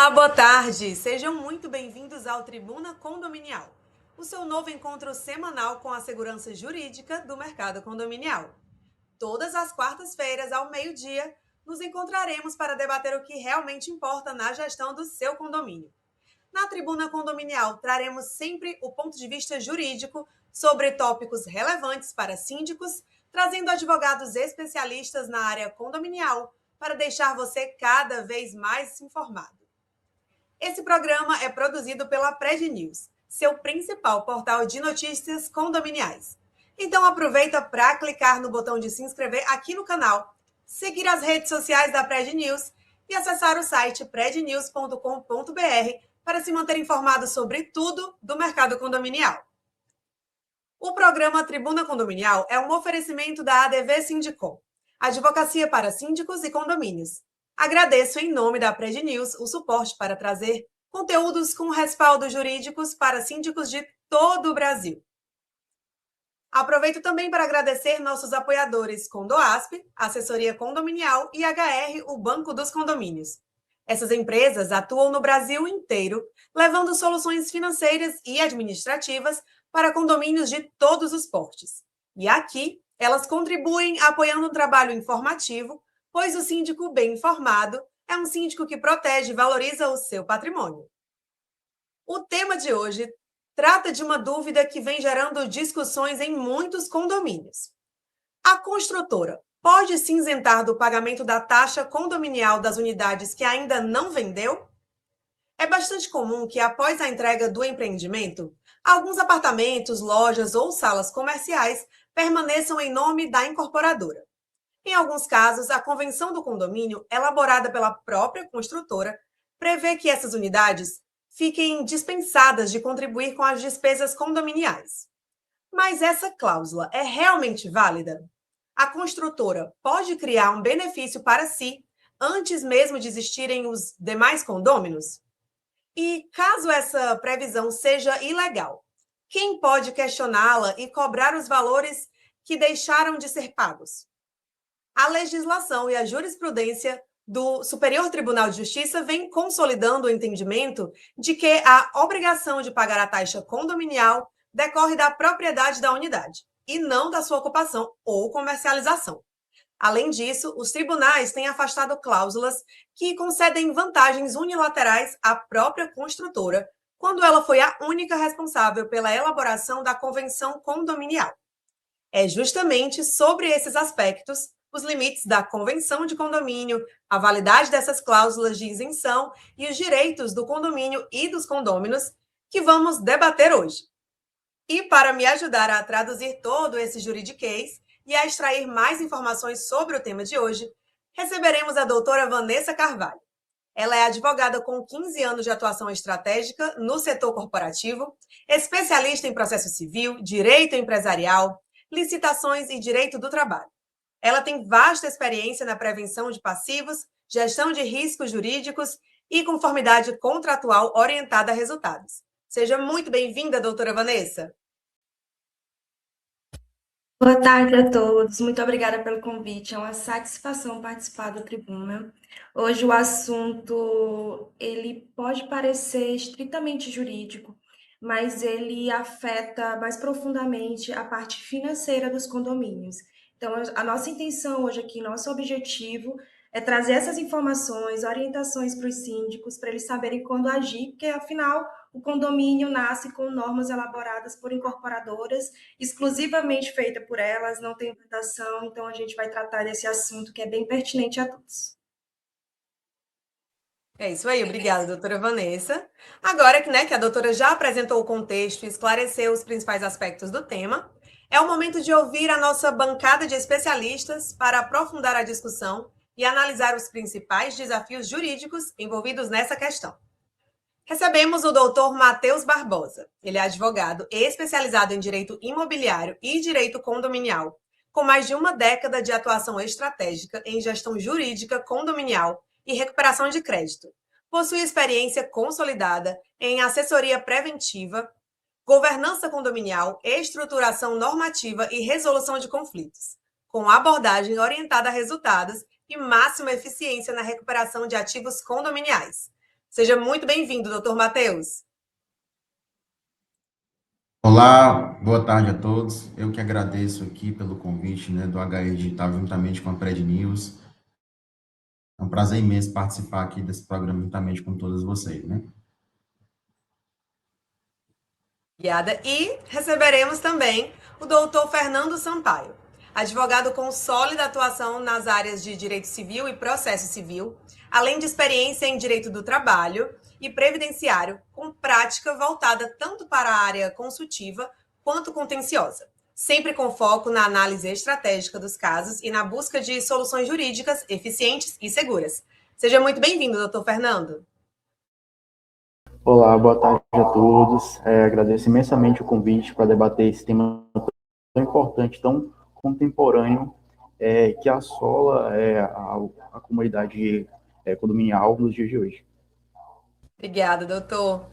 Olá, boa tarde! Sejam muito bem-vindos ao Tribuna Condominial, o seu novo encontro semanal com a segurança jurídica do mercado condominial. Todas as quartas-feiras, ao meio-dia, nos encontraremos para debater o que realmente importa na gestão do seu condomínio. Na Tribuna Condominial, traremos sempre o ponto de vista jurídico sobre tópicos relevantes para síndicos, trazendo advogados especialistas na área condominial para deixar você cada vez mais informado. Esse programa é produzido pela Pred News, seu principal portal de notícias condominiais. Então aproveita para clicar no botão de se inscrever aqui no canal, seguir as redes sociais da Pred News e acessar o site prednews.com.br para se manter informado sobre tudo do mercado condominial. O programa Tribuna Condominial é um oferecimento da ADV Sindicom, Advocacia para Síndicos e Condomínios. Agradeço em nome da Pred News o suporte para trazer conteúdos com respaldo jurídicos para síndicos de todo o Brasil. Aproveito também para agradecer nossos apoiadores Condoasp, Assessoria Condominial e HR, o Banco dos Condomínios. Essas empresas atuam no Brasil inteiro, levando soluções financeiras e administrativas para condomínios de todos os portes. E aqui, elas contribuem apoiando um trabalho informativo, pois o síndico bem informado é um síndico que protege e valoriza o seu patrimônio. O tema de hoje trata de uma dúvida que vem gerando discussões em muitos condomínios. A construtora pode se isentar do pagamento da taxa condominial das unidades que ainda não vendeu? É bastante comum que, após a entrega do empreendimento, alguns apartamentos, lojas ou salas comerciais permaneçam em nome da incorporadora. Em alguns casos, a convenção do condomínio, elaborada pela própria construtora, prevê que essas unidades fiquem dispensadas de contribuir com as despesas condominiais. Mas essa cláusula é realmente válida? A construtora pode criar um benefício para si antes mesmo de existirem os demais condôminos? E caso essa previsão seja ilegal, quem pode questioná-la e cobrar os valores que deixaram de ser pagos? A legislação e a jurisprudência do Superior Tribunal de Justiça vem consolidando o entendimento de que a obrigação de pagar a taxa condominial decorre da propriedade da unidade e não da sua ocupação ou comercialização. Além disso, os tribunais têm afastado cláusulas que concedem vantagens unilaterais à própria construtora, quando ela foi a única responsável pela elaboração da convenção condominial. É justamente sobre esses aspectos, os limites da convenção de condomínio, a validade dessas cláusulas de isenção e os direitos do condomínio e dos condôminos, que vamos debater hoje. E para me ajudar a traduzir todo esse juridiquês e a extrair mais informações sobre o tema de hoje, receberemos a doutora Vanessa Carvalho. Ela é advogada com 15 anos de atuação estratégica no setor corporativo, especialista em processo civil, direito empresarial, licitações e direito do trabalho. Ela tem vasta experiência na prevenção de passivos, gestão de riscos jurídicos e conformidade contratual orientada a resultados. Seja muito bem-vinda, doutora Vanessa. Boa tarde a todos, muito obrigada pelo convite, é uma satisfação participar da tribuna. Hoje o assunto, ele pode parecer estritamente jurídico, mas ele afeta mais profundamente a parte financeira dos condomínios. Então, a nossa intenção hoje aqui, nosso objetivo é trazer essas informações, orientações para os síndicos, para eles saberem quando agir, porque afinal o condomínio nasce com normas elaboradas por incorporadoras, exclusivamente feita por elas, não tem implantação, então a gente vai tratar desse assunto que é bem pertinente a todos. É isso aí, obrigada, doutora Vanessa. Agora que a doutora já apresentou o contexto e esclareceu os principais aspectos do tema, é o momento de ouvir a nossa bancada de especialistas para aprofundar a discussão e analisar os principais desafios jurídicos envolvidos nessa questão. Recebemos o doutor Matheus Barbosa. Ele é advogado especializado em direito imobiliário e direito condominial, com mais de uma década de atuação estratégica em gestão jurídica condominial e recuperação de crédito. Possui experiência consolidada em assessoria preventiva, governança condominial, estruturação normativa e resolução de conflitos, com abordagem orientada a resultados e máxima eficiência na recuperação de ativos condominiais. Seja muito bem-vindo, doutor Matheus. Olá, boa tarde a todos. Eu que agradeço aqui pelo convite, do HE Digital juntamente com a Pred News. É um prazer imenso participar aqui desse programa juntamente com todos vocês, Obrigada. E receberemos também o doutor Fernando Sampaio, advogado com sólida atuação nas áreas de direito civil e processo civil, além de experiência em direito do trabalho e previdenciário, com prática voltada tanto para a área consultiva quanto contenciosa, sempre com foco na análise estratégica dos casos e na busca de soluções jurídicas eficientes e seguras. Seja muito bem-vindo, doutor Fernando. Olá, boa tarde a todos. Agradeço imensamente o convite para debater esse tema tão importante, tão contemporâneo, que assola a comunidade condominial nos dias de hoje. Obrigada, doutor.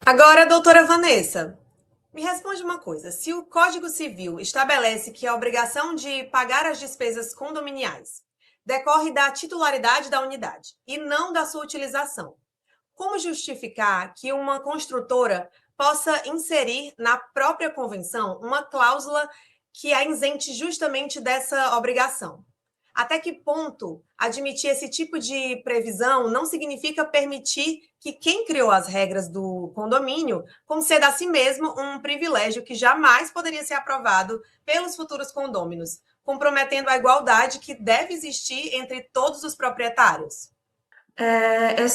Agora, doutora Vanessa, me responde uma coisa. Se o Código Civil estabelece que a obrigação de pagar as despesas condominiais decorre da titularidade da unidade e não da sua utilização, como justificar que uma construtora possa inserir na própria convenção uma cláusula que a isente justamente dessa obrigação? Até que ponto admitir esse tipo de previsão não significa permitir que quem criou as regras do condomínio conceda a si mesmo um privilégio que jamais poderia ser aprovado pelos futuros condôminos, comprometendo a igualdade que deve existir entre todos os proprietários?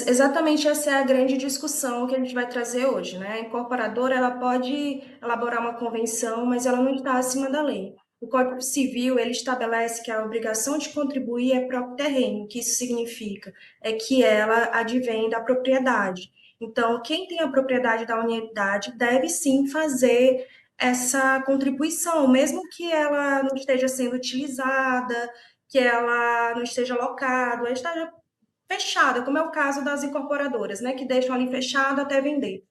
Exatamente essa é a grande discussão que a gente vai trazer hoje, né? A incorporadora, ela pode elaborar uma convenção, mas ela não está acima da lei. O Código Civil, ele estabelece que a obrigação de contribuir é próprio terreno. O que isso significa? É que ela advém da propriedade. Então, quem tem a propriedade da unidade deve sim fazer essa contribuição, mesmo que ela não esteja sendo utilizada, que ela não esteja locada, ela esteja fechada, como é o caso das incorporadoras, né, que deixam ali fechado até vender.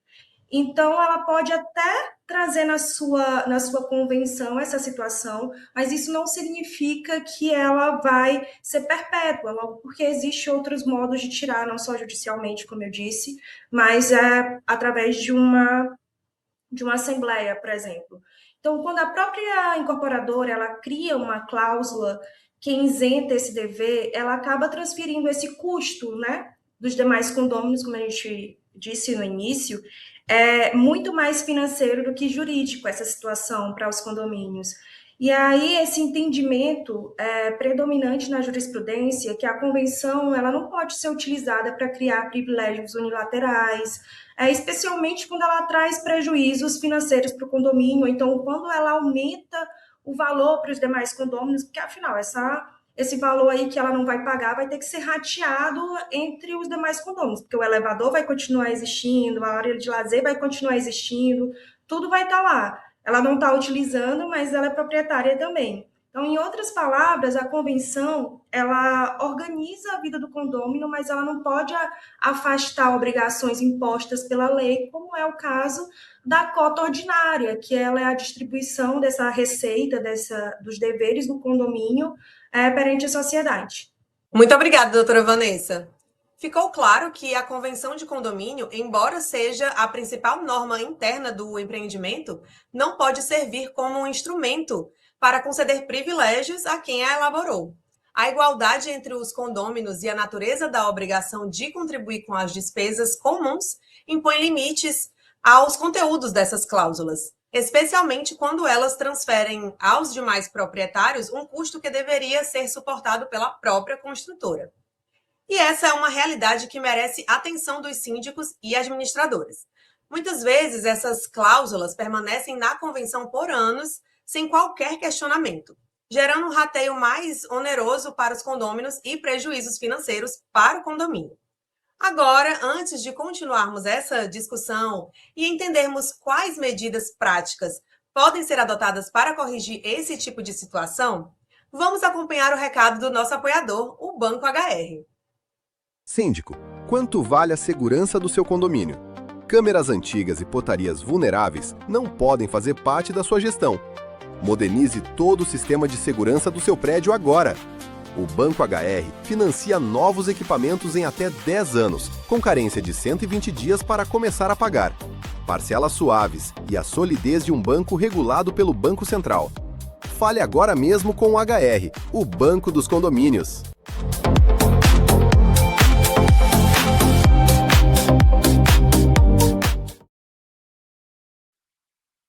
Então, ela pode até trazer na sua convenção essa situação, mas isso não significa que ela vai ser perpétua, logo porque existem outros modos de tirar, não só judicialmente, como eu disse, mas através de uma assembleia, por exemplo. Então, quando a própria incorporadora ela cria uma cláusula que isenta esse dever, ela acaba transferindo esse custo, né, dos demais condôminos, como a gente disse no início, é muito mais financeiro do que jurídico essa situação para os condomínios. E aí esse entendimento é predominante na jurisprudência que a convenção ela não pode ser utilizada para criar privilégios unilaterais, especialmente quando ela traz prejuízos financeiros para o condomínio, ou então quando ela aumenta o valor para os demais condôminos, porque afinal esse valor aí que ela não vai pagar vai ter que ser rateado entre os demais condôminos, porque o elevador vai continuar existindo, a área de lazer vai continuar existindo, tudo vai estar lá. Ela não está utilizando, mas ela é proprietária também. Então, em outras palavras, a convenção, ela organiza a vida do condômino, mas ela não pode afastar obrigações impostas pela lei, como é o caso da cota ordinária, que ela é a distribuição dessa receita, dos deveres do condomínio perante a sociedade. Muito obrigada, doutora Vanessa. Ficou claro que a convenção de condomínio, embora seja a principal norma interna do empreendimento, não pode servir como um instrumento para conceder privilégios a quem a elaborou. A igualdade entre os condôminos e a natureza da obrigação de contribuir com as despesas comuns impõe limites aos conteúdos dessas cláusulas, especialmente quando elas transferem aos demais proprietários um custo que deveria ser suportado pela própria construtora. E essa é uma realidade que merece atenção dos síndicos e administradores. Muitas vezes, essas cláusulas permanecem na convenção por anos, sem qualquer questionamento, gerando um rateio mais oneroso para os condôminos e prejuízos financeiros para o condomínio. Agora, antes de continuarmos essa discussão e entendermos quais medidas práticas podem ser adotadas para corrigir esse tipo de situação, vamos acompanhar o recado do nosso apoiador, o Banco HR. Síndico, quanto vale a segurança do seu condomínio? Câmeras antigas e portarias vulneráveis não podem fazer parte da sua gestão. Modernize todo o sistema de segurança do seu prédio agora. O Banco HR financia novos equipamentos em até 10 anos, com carência de 120 dias para começar a pagar. Parcelas suaves e a solidez de um banco regulado pelo Banco Central. Fale agora mesmo com o HR, o Banco dos Condomínios.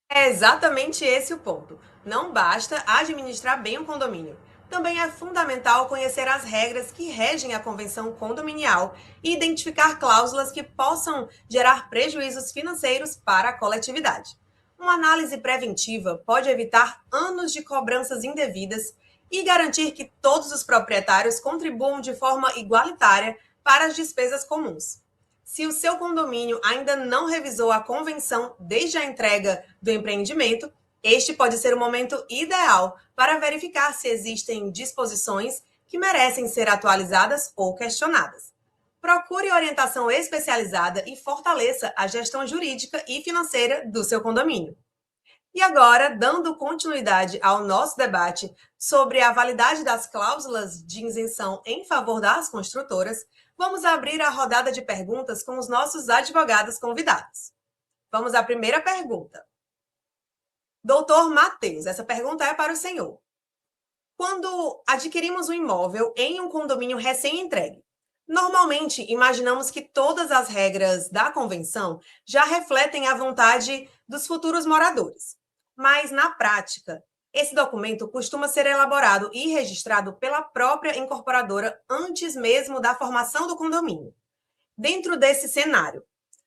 É exatamente esse o ponto. Não basta administrar bem um condomínio. Também é fundamental conhecer as regras que regem a convenção condominial e identificar cláusulas que possam gerar prejuízos financeiros para a coletividade. Uma análise preventiva pode evitar anos de cobranças indevidas e garantir que todos os proprietários contribuam de forma igualitária para as despesas comuns. Se o seu condomínio ainda não revisou a convenção desde a entrega do empreendimento, este pode ser o momento ideal para verificar se existem disposições que merecem ser atualizadas ou questionadas. Procure orientação especializada e fortaleça a gestão jurídica e financeira do seu condomínio. E agora, dando continuidade ao nosso debate sobre a validade das cláusulas de isenção em favor das construtoras, vamos abrir a rodada de perguntas com os nossos advogados convidados. Vamos à primeira pergunta. Doutor Matheus, essa pergunta é para o senhor. Quando adquirimos um imóvel em um condomínio recém-entregue, normalmente imaginamos que todas as regras da convenção já refletem a vontade dos futuros moradores. Mas, na prática, esse documento costuma ser elaborado e registrado pela própria incorporadora antes mesmo da formação do condomínio. Dentro desse cenário,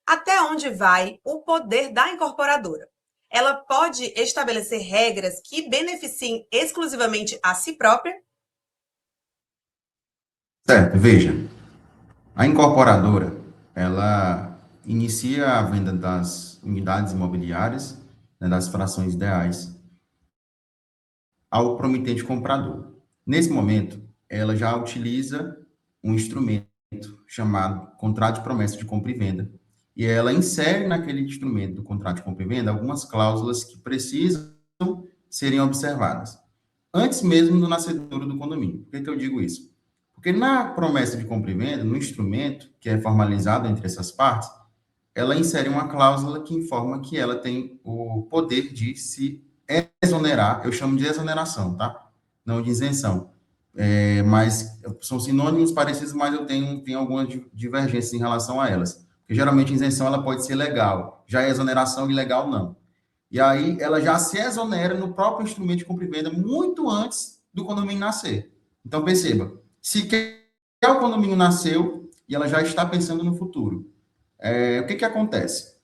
até onde vai o poder da incorporadora? Ela pode estabelecer regras que beneficiem exclusivamente a si própria? Certo, veja, a incorporadora, ela inicia a venda das unidades imobiliárias, né, das frações ideais, ao promitente comprador. Nesse momento, ela já utiliza um instrumento chamado contrato de promessa de compra e venda, e ela insere naquele instrumento do contrato de compra e venda algumas cláusulas que precisam serem observadas, antes mesmo do nascedouro do condomínio. Por que eu digo isso? Porque na promessa de compra e venda, no instrumento que é formalizado entre essas partes, ela insere uma cláusula que informa que ela tem o poder de se exonerar, eu chamo de exoneração, tá? Não de isenção. Mas são sinônimos parecidos, mas eu tenho algumas divergências em relação a elas. Porque geralmente isenção ela pode ser legal, já a exoneração ilegal não. E aí ela já se exonera no próprio instrumento de compra e venda muito antes do condomínio nascer. Então perceba, se o condomínio nasceu e ela já está pensando no futuro, o que acontece?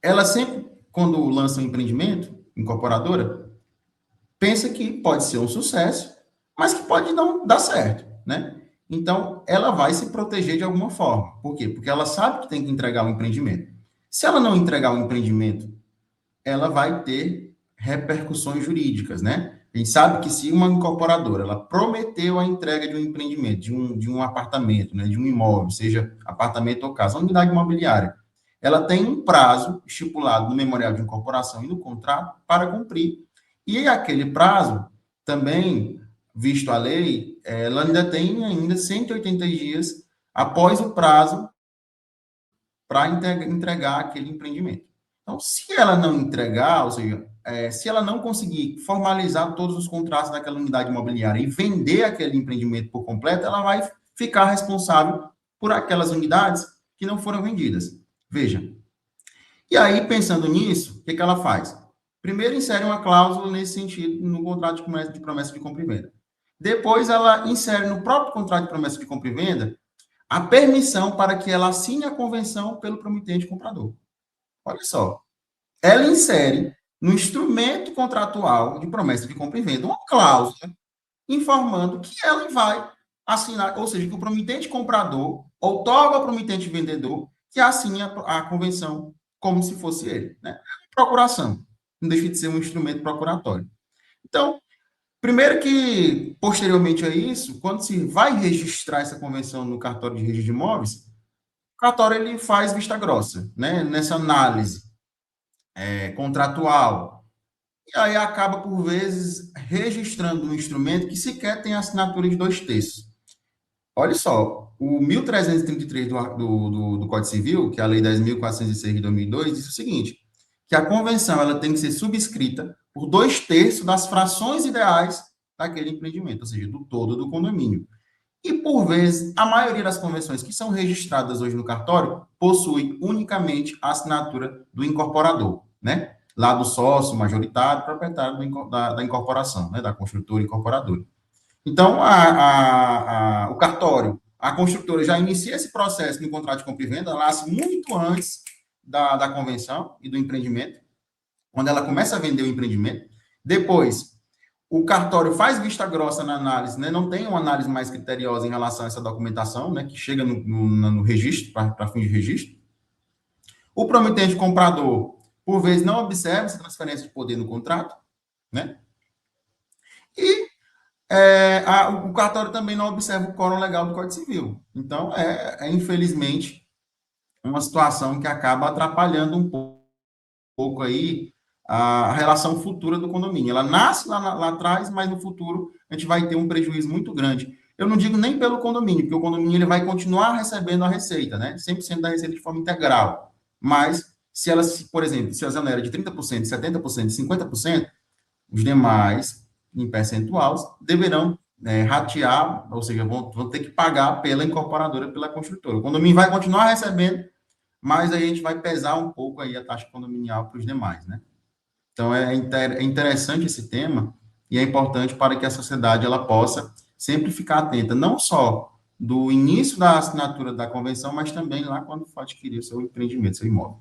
Ela sempre, quando lança um empreendimento, incorporadora, pensa que pode ser um sucesso, mas que pode não dar certo, né? Então, ela vai se proteger de alguma forma. Por quê? Porque ela sabe que tem que entregar um empreendimento. Se ela não entregar um empreendimento, ela vai ter repercussões jurídicas, né? A gente sabe que se uma incorporadora, ela prometeu a entrega de um empreendimento, de um apartamento, né, de um imóvel, seja apartamento ou casa, uma unidade imobiliária, ela tem um prazo estipulado no memorial de incorporação e no contrato para cumprir. E aquele prazo, também, visto a lei, ela ainda tem 180 dias após o prazo para entregar aquele empreendimento. Então, se ela não entregar, ou seja, se ela não conseguir formalizar todos os contratos daquela unidade imobiliária e vender aquele empreendimento por completo, ela vai ficar responsável por aquelas unidades que não foram vendidas. Veja. E aí, pensando nisso, o que ela faz? Primeiro, insere uma cláusula nesse sentido no contrato de promessa de compra e venda. Depois, ela insere no próprio contrato de promessa de compra e venda a permissão para que ela assine a convenção pelo promitente comprador. Olha só. Ela insere no instrumento contratual de promessa de compra e venda uma cláusula informando que ela vai assinar, ou seja, que o promitente comprador outorga ao promitente vendedor que assine a convenção como se fosse ele, né? Procuração. Não deixa de ser um instrumento procuratório. Então, primeiro que, posteriormente a isso, quando se vai registrar essa convenção no cartório de registro de imóveis, o cartório ele faz vista grossa, né? Nessa análise contratual, e aí acaba, por vezes, registrando um instrumento que sequer tem assinatura de 2/3. Olha só, o 1333 do Código Civil, que é a Lei 10.406 de 2002, diz o seguinte, que a convenção ela tem que ser subscrita por 2/3 das frações ideais daquele empreendimento, ou seja, do todo do condomínio. E, por vezes, a maioria das convenções que são registradas hoje no cartório possui unicamente a assinatura do incorporador, né? Lá do sócio majoritário, proprietário da incorporação, né? Da construtora incorporadora. Então, o cartório, a construtora já inicia esse processo no contrato de compra e venda, nasce muito antes da convenção e do empreendimento, quando ela começa a vender o empreendimento. Depois, o cartório faz vista grossa na análise, né? Não tem uma análise mais criteriosa em relação a essa documentação, né? Que chega no registro, para fim de registro. O promitente comprador, por vezes, não observa essa transferência de poder no contrato, né? E o cartório também não observa o quórum legal do Código Civil. Então, infelizmente, uma situação que acaba atrapalhando um pouco aí a relação futura do condomínio. Ela nasce lá atrás, mas no futuro a gente vai ter um prejuízo muito grande. Eu não digo nem pelo condomínio, porque o condomínio ele vai continuar recebendo a receita, né? 100% da receita de forma integral. Mas, se ela, por exemplo, se a exonera de 30%, 70%, 50%, os demais, em percentual, deverão ratear, ou seja, vão ter que pagar pela incorporadora, pela construtora. O condomínio vai continuar recebendo, mas aí a gente vai pesar um pouco aí a taxa condominial para os demais, né? Então, é interessante esse tema e é importante para que a sociedade ela possa sempre ficar atenta, não só do início da assinatura da convenção, mas também lá quando for adquirir o seu empreendimento, seu imóvel.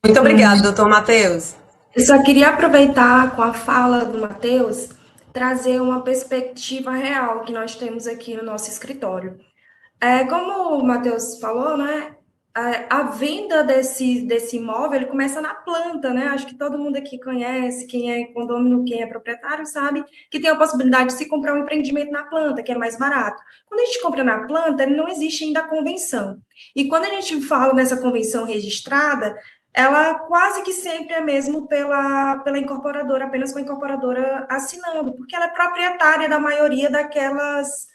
Muito obrigada, doutor Matheus. Eu só queria aproveitar com a fala do Matheus, trazer uma perspectiva real que nós temos aqui no nosso escritório. Como o Matheus falou, né? A venda desse imóvel, ele começa na planta, né? Acho que todo mundo aqui conhece, quem é condômino, quem é proprietário, sabe que tem a possibilidade de se comprar um empreendimento na planta, que é mais barato. Quando a gente compra na planta, não existe ainda a convenção. E quando a gente fala nessa convenção registrada, ela quase que sempre é mesmo pela incorporadora, apenas com a incorporadora assinando, porque ela é proprietária da maioria daquelas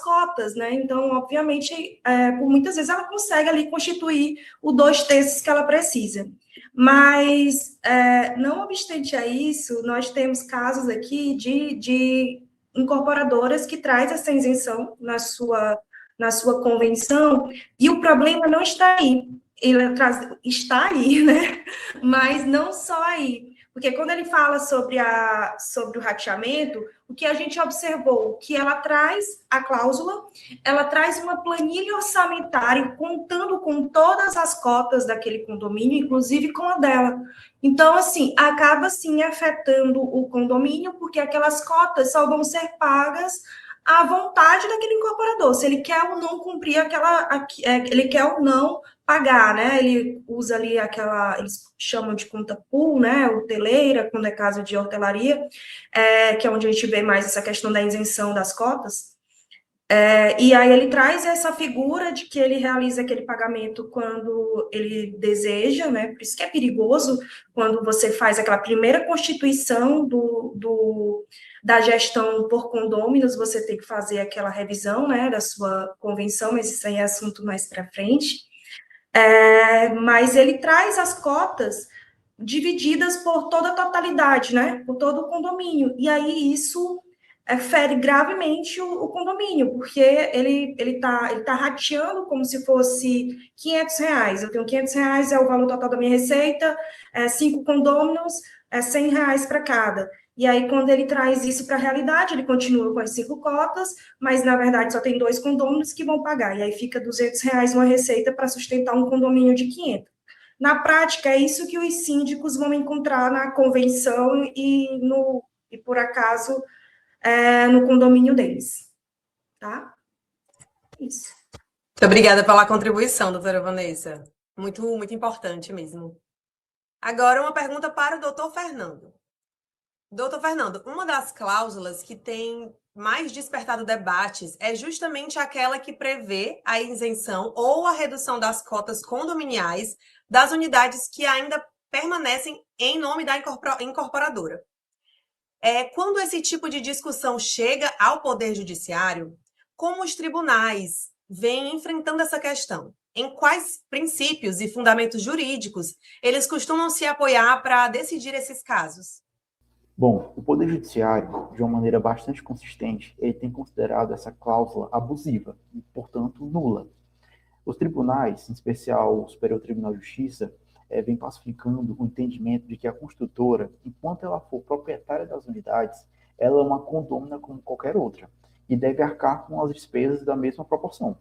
cotas, né? Então, obviamente, por muitas vezes ela consegue ali constituir o 2/3 que ela precisa. Mas, não obstante a isso, nós temos casos aqui de incorporadoras que traz essa isenção na sua convenção, e o problema não está aí. Está aí, né? Mas não só aí. Porque quando ele fala sobre o rateamento, o que a gente observou, que ela traz a cláusula, ela traz uma planilha orçamentária contando com todas as cotas daquele condomínio, inclusive com a dela. Então, assim, acaba, sim, afetando o condomínio, porque aquelas cotas só vão ser pagas à vontade daquele incorporador, se ele quer ou não cumprir ele quer ou não pagar, né? Ele usa ali eles chamam de conta pool, né? Hoteleira, quando é caso de hortelaria, que é onde a gente vê mais essa questão da isenção das cotas. E aí ele traz essa figura de que ele realiza aquele pagamento quando ele deseja, né? Por isso que é perigoso quando você faz aquela primeira constituição da gestão por condôminos, você tem que fazer aquela revisão, né, da sua convenção, mas isso aí é assunto mais para frente. Mas ele traz as cotas divididas por toda a totalidade, né, por todo o condomínio, e aí isso fere gravemente o condomínio, porque ele tá rateando como se fosse R$500, eu tenho R$500, é o valor total da minha receita, 5 condôminos, R$100 para cada. E aí, quando ele traz isso para a realidade, ele continua com as 5 cotas, mas, na verdade, só tem 2 condôminos que vão pagar. E aí fica R$200 uma receita para sustentar um condomínio de 500. Na prática, é isso que os síndicos vão encontrar na convenção e por acaso, no condomínio deles. Tá? Isso. Muito obrigada pela contribuição, doutora Vanessa. Muito, muito importante mesmo. Agora, uma pergunta para o doutor Fernando. Doutor Fernando, uma das cláusulas que tem mais despertado debates é justamente aquela que prevê a isenção ou a redução das cotas condominiais das unidades que ainda permanecem em nome da incorporadora. Quando esse tipo de discussão chega ao Poder Judiciário, como os tribunais vêm enfrentando essa questão? Em quais princípios e fundamentos jurídicos eles costumam se apoiar para decidir esses casos? Bom, o Poder Judiciário, de uma maneira bastante consistente, ele tem considerado essa cláusula abusiva e, portanto, nula. Os tribunais, em especial o Superior Tribunal de Justiça, vem pacificando o entendimento de que a construtora, enquanto ela for proprietária das unidades, ela é uma condômina como qualquer outra e deve arcar com as despesas da mesma proporção.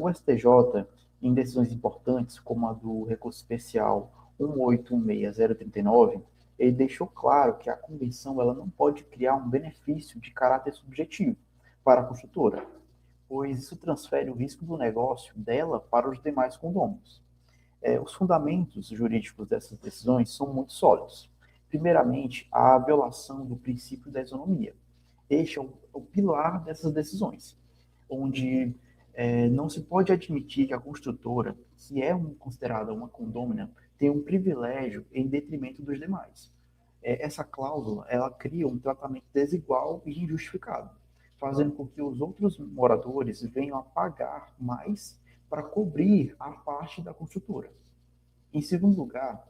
O STJ, em decisões importantes, como a do recurso especial 1816039, ele deixou claro que a convenção ela não pode criar um benefício de caráter subjetivo para a construtora, pois isso transfere o risco do negócio dela para os demais condôminos. Os fundamentos jurídicos dessas decisões são muito sólidos. Primeiramente, a violação do princípio da isonomia. Este é o pilar dessas decisões, onde não se pode admitir que a construtora, que é considerada uma condômina, tem um privilégio em detrimento dos demais. Essa cláusula, ela cria um tratamento desigual e injustificado, fazendo com que os outros moradores venham a pagar mais para cobrir a parte da construtora. Em segundo lugar,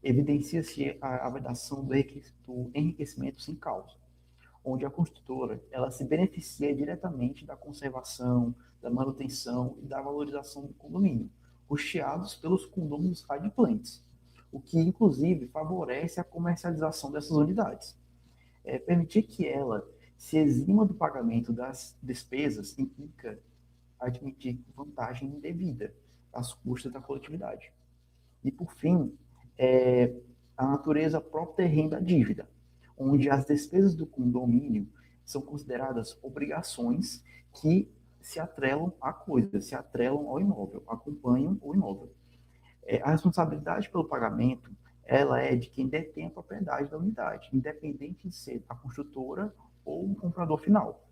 evidencia-se a vedação do enriquecimento sem causa, onde a construtora ela se beneficia diretamente da conservação, da manutenção e da valorização do condomínio, custeados pelos condôminos adimplentes, o que, inclusive, favorece a comercialização dessas unidades. Permitir que ela se exima do pagamento das despesas implica admitir vantagem indevida às custas da coletividade. E, por fim, a natureza própria terrena da dívida, onde as despesas do condomínio são consideradas obrigações que se atrelam à coisa, se atrelam ao imóvel, acompanham o imóvel. A responsabilidade pelo pagamento, ela é de quem detém a propriedade da unidade, independente de ser a construtora ou o comprador final.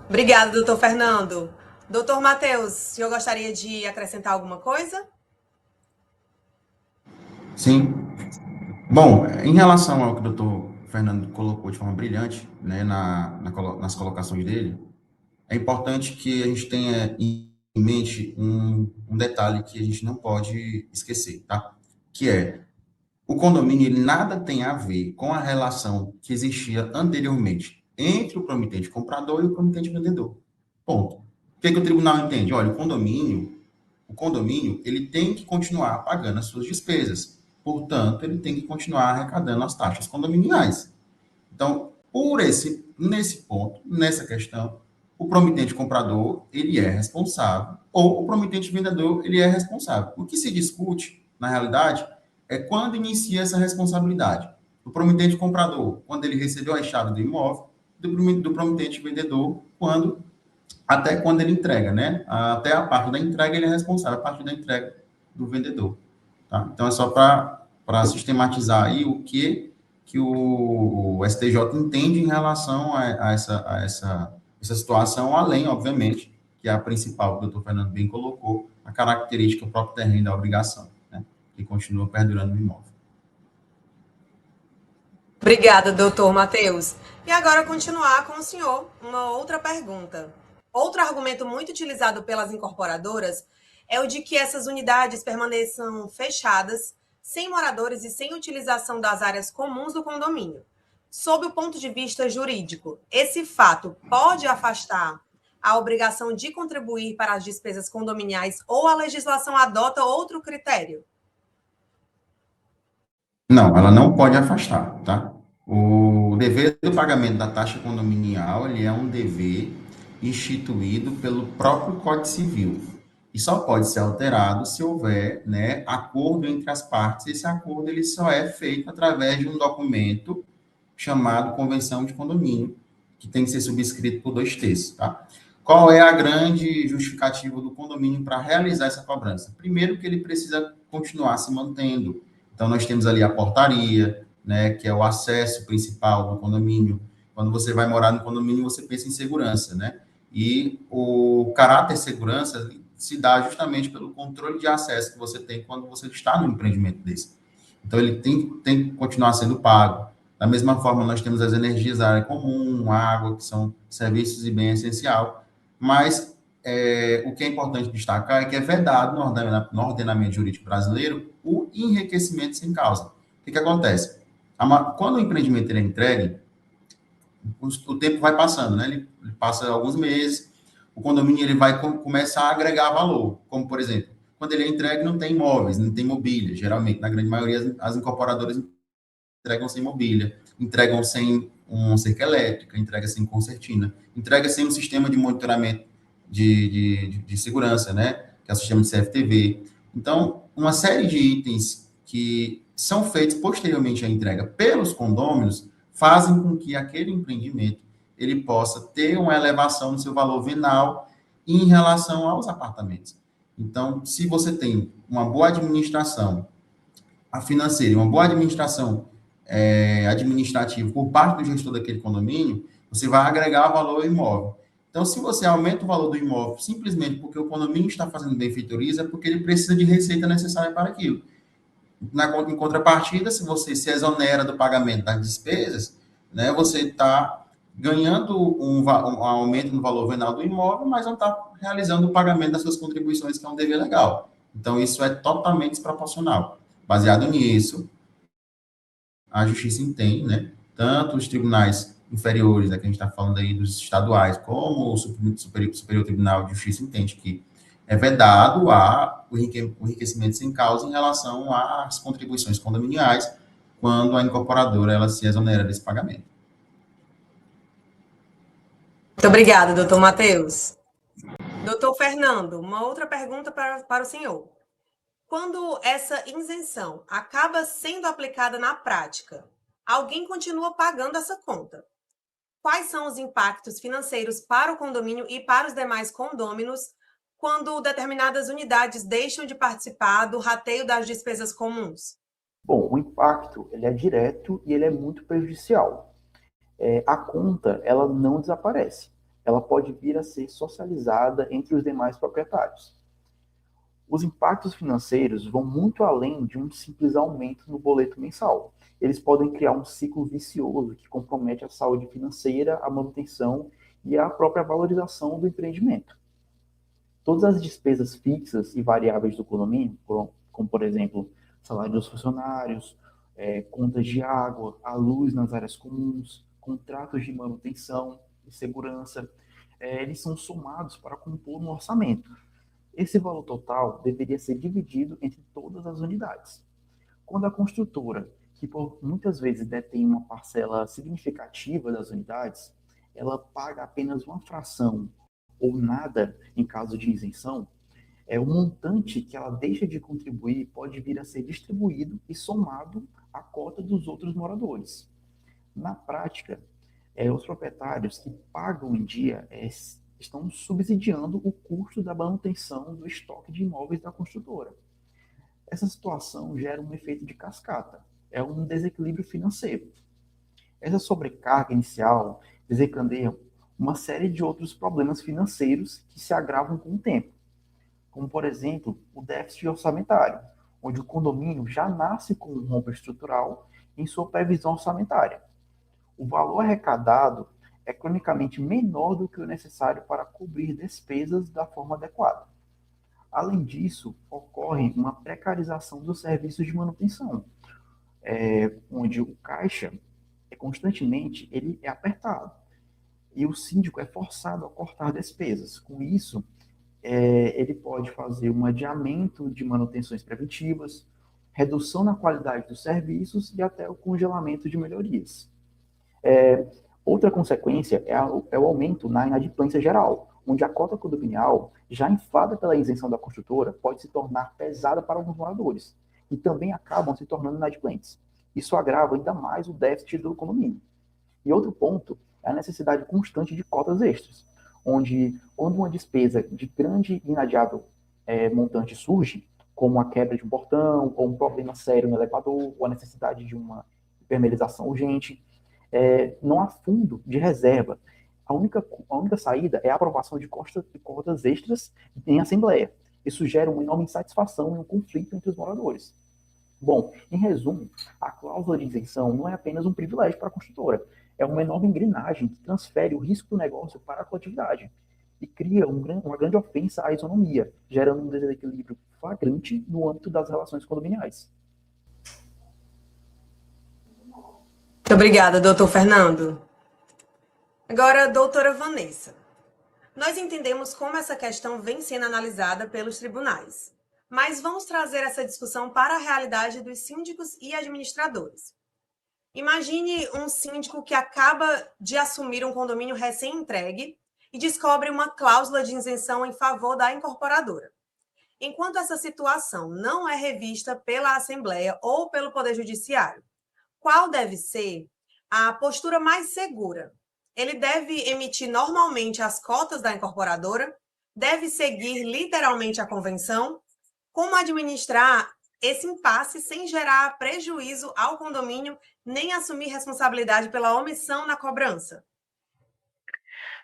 Obrigada, doutor Fernando. Doutor Matheus, o senhor gostaria de acrescentar alguma coisa? Sim. Bom, em relação ao que o doutor Fernando colocou de forma brilhante, né, nas colocações dele, é importante que a gente tenha em mente um detalhe que a gente não pode esquecer, tá? Que é, o condomínio ele nada tem a ver com a relação que existia anteriormente entre o promitente comprador e o promitente vendedor. Ponto. O que o tribunal entende? Olha, o condomínio ele tem que continuar pagando as suas despesas. Portanto, ele tem que continuar arrecadando as taxas condominiais. Então, nesse ponto, nessa questão, o promitente comprador, ele é responsável, ou o promitente vendedor, ele é responsável. O que se discute, na realidade, é quando inicia essa responsabilidade. O promitente comprador, quando ele recebeu a chave do imóvel, do promitente vendedor, até quando ele entrega, né? Até a parte da entrega, ele é responsável, a parte da entrega do vendedor. Tá? Então, é só para sistematizar aí o que o STJ entende em relação a essa situação, além, obviamente, que é a principal, que o doutor Fernando bem colocou, a característica própria terreno da obrigação, né? Que continua perdurando no imóvel. Obrigada, doutor Matheus. E agora continuar com o senhor uma outra pergunta. Outro argumento muito utilizado pelas incorporadoras é o de que essas unidades permaneçam fechadas, sem moradores e sem utilização das áreas comuns do condomínio. Sob o ponto de vista jurídico, esse fato pode afastar a obrigação de contribuir para as despesas condominiais ou a legislação adota outro critério? Não, ela não pode afastar, tá? O dever do pagamento da taxa condominial, ele é um dever instituído pelo próprio Código Civil e só pode ser alterado se houver, né, acordo entre as partes. Esse acordo ele só é feito através de um documento chamado Convenção de Condomínio, que tem que ser subscrito por 2/3, tá? Qual é a grande justificativa do condomínio para realizar essa cobrança? Primeiro, que ele precisa continuar se mantendo. Então, nós temos ali a portaria, né, que é o acesso principal do condomínio. Quando você vai morar no condomínio, você pensa em segurança, né? E o caráter segurança se dá justamente pelo controle de acesso que você tem quando você está no empreendimento desse. Então, ele tem que continuar sendo pago. Da mesma forma, nós temos as energias da área comum, água, que são serviços e bem essencial, mas o que é importante destacar é que é vedado no ordenamento jurídico brasileiro o enriquecimento sem causa. O que acontece? Quando o empreendimento ele é entregue, o tempo vai passando, né? Ele passa alguns meses, o condomínio ele vai começar a agregar valor, como, por exemplo, quando ele é entregue, não tem imóveis, não tem mobília. Geralmente, na grande maioria, as incorporadoras entregam sem mobília, entregam sem cerca elétrica, entrega sem concertina, entrega sem um sistema de monitoramento de segurança, né? Que é o sistema de CFTV. Então, uma série de itens que são feitos posteriormente à entrega pelos condôminos fazem com que aquele empreendimento ele possa ter uma elevação no seu valor venal em relação aos apartamentos. Então, se você tem uma boa administração financeira e uma boa administração administrativa por parte do gestor daquele condomínio, você vai agregar valor ao imóvel. Então, se você aumenta o valor do imóvel simplesmente porque o condomínio está fazendo benfeitorias, é porque ele precisa de receita necessária para aquilo. Em contrapartida, se você se exonera do pagamento das despesas, né, você está ganhando um aumento no valor venal do imóvel, mas não está realizando o pagamento das suas contribuições, que é um dever legal. Então, isso é totalmente desproporcional. Baseado nisso, a justiça entende, né, tanto os tribunais inferiores, que a gente está falando aí dos estaduais, como o Superior Tribunal de Justiça entende que é vedado o enriquecimento sem causa em relação às contribuições condominiais, quando a incorporadora ela se exonera desse pagamento. Muito obrigada, doutor Matheus. Doutor Fernando, uma outra pergunta para o senhor. Quando essa isenção acaba sendo aplicada na prática, alguém continua pagando essa conta. Quais são os impactos financeiros para o condomínio e para os demais condôminos quando determinadas unidades deixam de participar do rateio das despesas comuns? Bom, o impacto ele é direto e ele é muito prejudicial. A conta ela não desaparece. Ela pode vir a ser socializada entre os demais proprietários. Os impactos financeiros vão muito além de um simples aumento no boleto mensal. Eles podem criar um ciclo vicioso que compromete a saúde financeira, a manutenção e a própria valorização do empreendimento. Todas as despesas fixas e variáveis do condomínio, como por exemplo, salário dos funcionários, contas de água, a luz nas áreas comuns, contratos de manutenção e segurança, eles são somados para compor um orçamento. Esse valor total deveria ser dividido entre todas as unidades. Quando a construtora, que por muitas vezes detém uma parcela significativa das unidades, ela paga apenas uma fração ou nada em caso de isenção, o montante que ela deixa de contribuir pode vir a ser distribuído e somado à cota dos outros moradores. Na prática, os proprietários que pagam em dia estão subsidiando o custo da manutenção do estoque de imóveis da construtora. Essa situação gera um efeito de cascata, é um desequilíbrio financeiro. Essa sobrecarga inicial desencadeia uma série de outros problemas financeiros que se agravam com o tempo, como, por exemplo, o déficit orçamentário, onde o condomínio já nasce com um rombo estrutural em sua previsão orçamentária. O valor arrecadado é cronicamente menor do que o necessário para cobrir despesas da forma adequada. Além disso, ocorre uma precarização dos serviços de manutenção, onde o caixa constantemente ele é apertado e o síndico é forçado a cortar despesas. Com isso, ele pode fazer um adiamento de manutenções preventivas, redução na qualidade dos serviços e até o congelamento de melhorias. Outra consequência é o aumento na inadimplência geral, onde a cota condominial, já inflada pela isenção da construtora, pode se tornar pesada para alguns moradores, e também acabam se tornando inadimplentes. Isso agrava ainda mais o déficit do condomínio. E outro ponto é a necessidade constante de cotas extras, onde, quando uma despesa de grande e inadiável montante surge, como a quebra de um portão, ou um problema sério no elevador, ou a necessidade de uma hipermerização urgente, não há fundo de reserva a única saída é a aprovação de cotas extras em assembleia. Isso gera uma enorme insatisfação e um conflito entre os moradores. Bom, em resumo, a cláusula de isenção não é apenas um privilégio para a construtora, é uma enorme engrenagem que transfere o risco do negócio para a coletividade e cria uma grande ofensa à isonomia, gerando um desequilíbrio flagrante no âmbito das relações condominiais. Muito obrigada, doutor Fernando. Agora, doutora Vanessa. Nós entendemos como essa questão vem sendo analisada pelos tribunais, mas vamos trazer essa discussão para a realidade dos síndicos e administradores. Imagine um síndico que acaba de assumir um condomínio recém-entregue e descobre uma cláusula de isenção em favor da incorporadora. Enquanto essa situação não é revista pela Assembleia ou pelo Poder Judiciário, qual deve ser a postura mais segura? Ele deve emitir normalmente as cotas da incorporadora? Deve seguir literalmente a convenção? Como administrar esse impasse sem gerar prejuízo ao condomínio, nem assumir responsabilidade pela omissão na cobrança?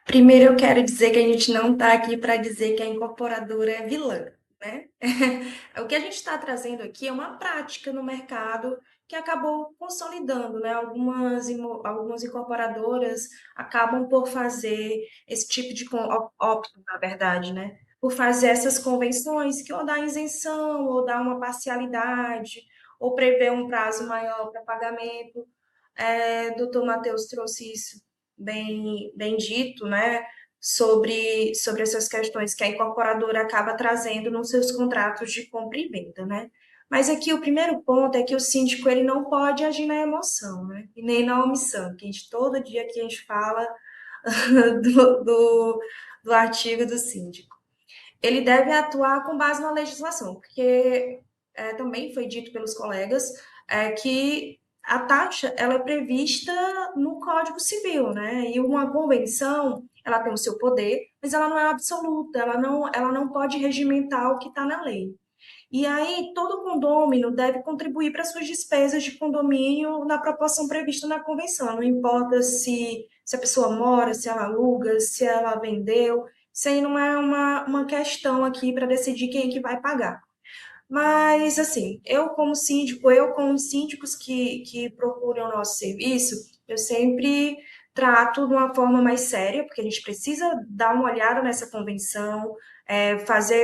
Primeiro, eu quero dizer que a gente não está aqui para dizer que a incorporadora é vilã, né? O que a gente está trazendo aqui é uma prática no mercado que acabou consolidando, né? Algumas incorporadoras acabam por fazer esse tipo de optam, na verdade, né? Por fazer essas convenções que ou dá isenção, ou dá uma parcialidade, ou prevê um prazo maior para pagamento. Doutor Matheus trouxe isso bem dito, né, sobre essas questões que a incorporadora acaba trazendo nos seus contratos de compra e venda, né? Mas aqui o primeiro ponto é que o síndico ele não pode agir na emoção, né? E nem na omissão, que todo dia que a gente fala do artigo do síndico. Ele deve atuar com base na legislação, porque também foi dito pelos colegas que a taxa ela é prevista no Código Civil, né? E uma convenção ela tem o seu poder, mas ela não é absoluta, ela não pode regimentar o que está na lei. E aí, todo condômino deve contribuir para suas despesas de condomínio na proporção prevista na convenção. Não importa se a pessoa mora, se ela aluga, se ela vendeu. Isso aí não é uma questão aqui para decidir quem é que vai pagar. Mas, assim, eu com os síndicos que procuram o nosso serviço, eu sempre trato de uma forma mais séria, porque a gente precisa dar uma olhada nessa convenção,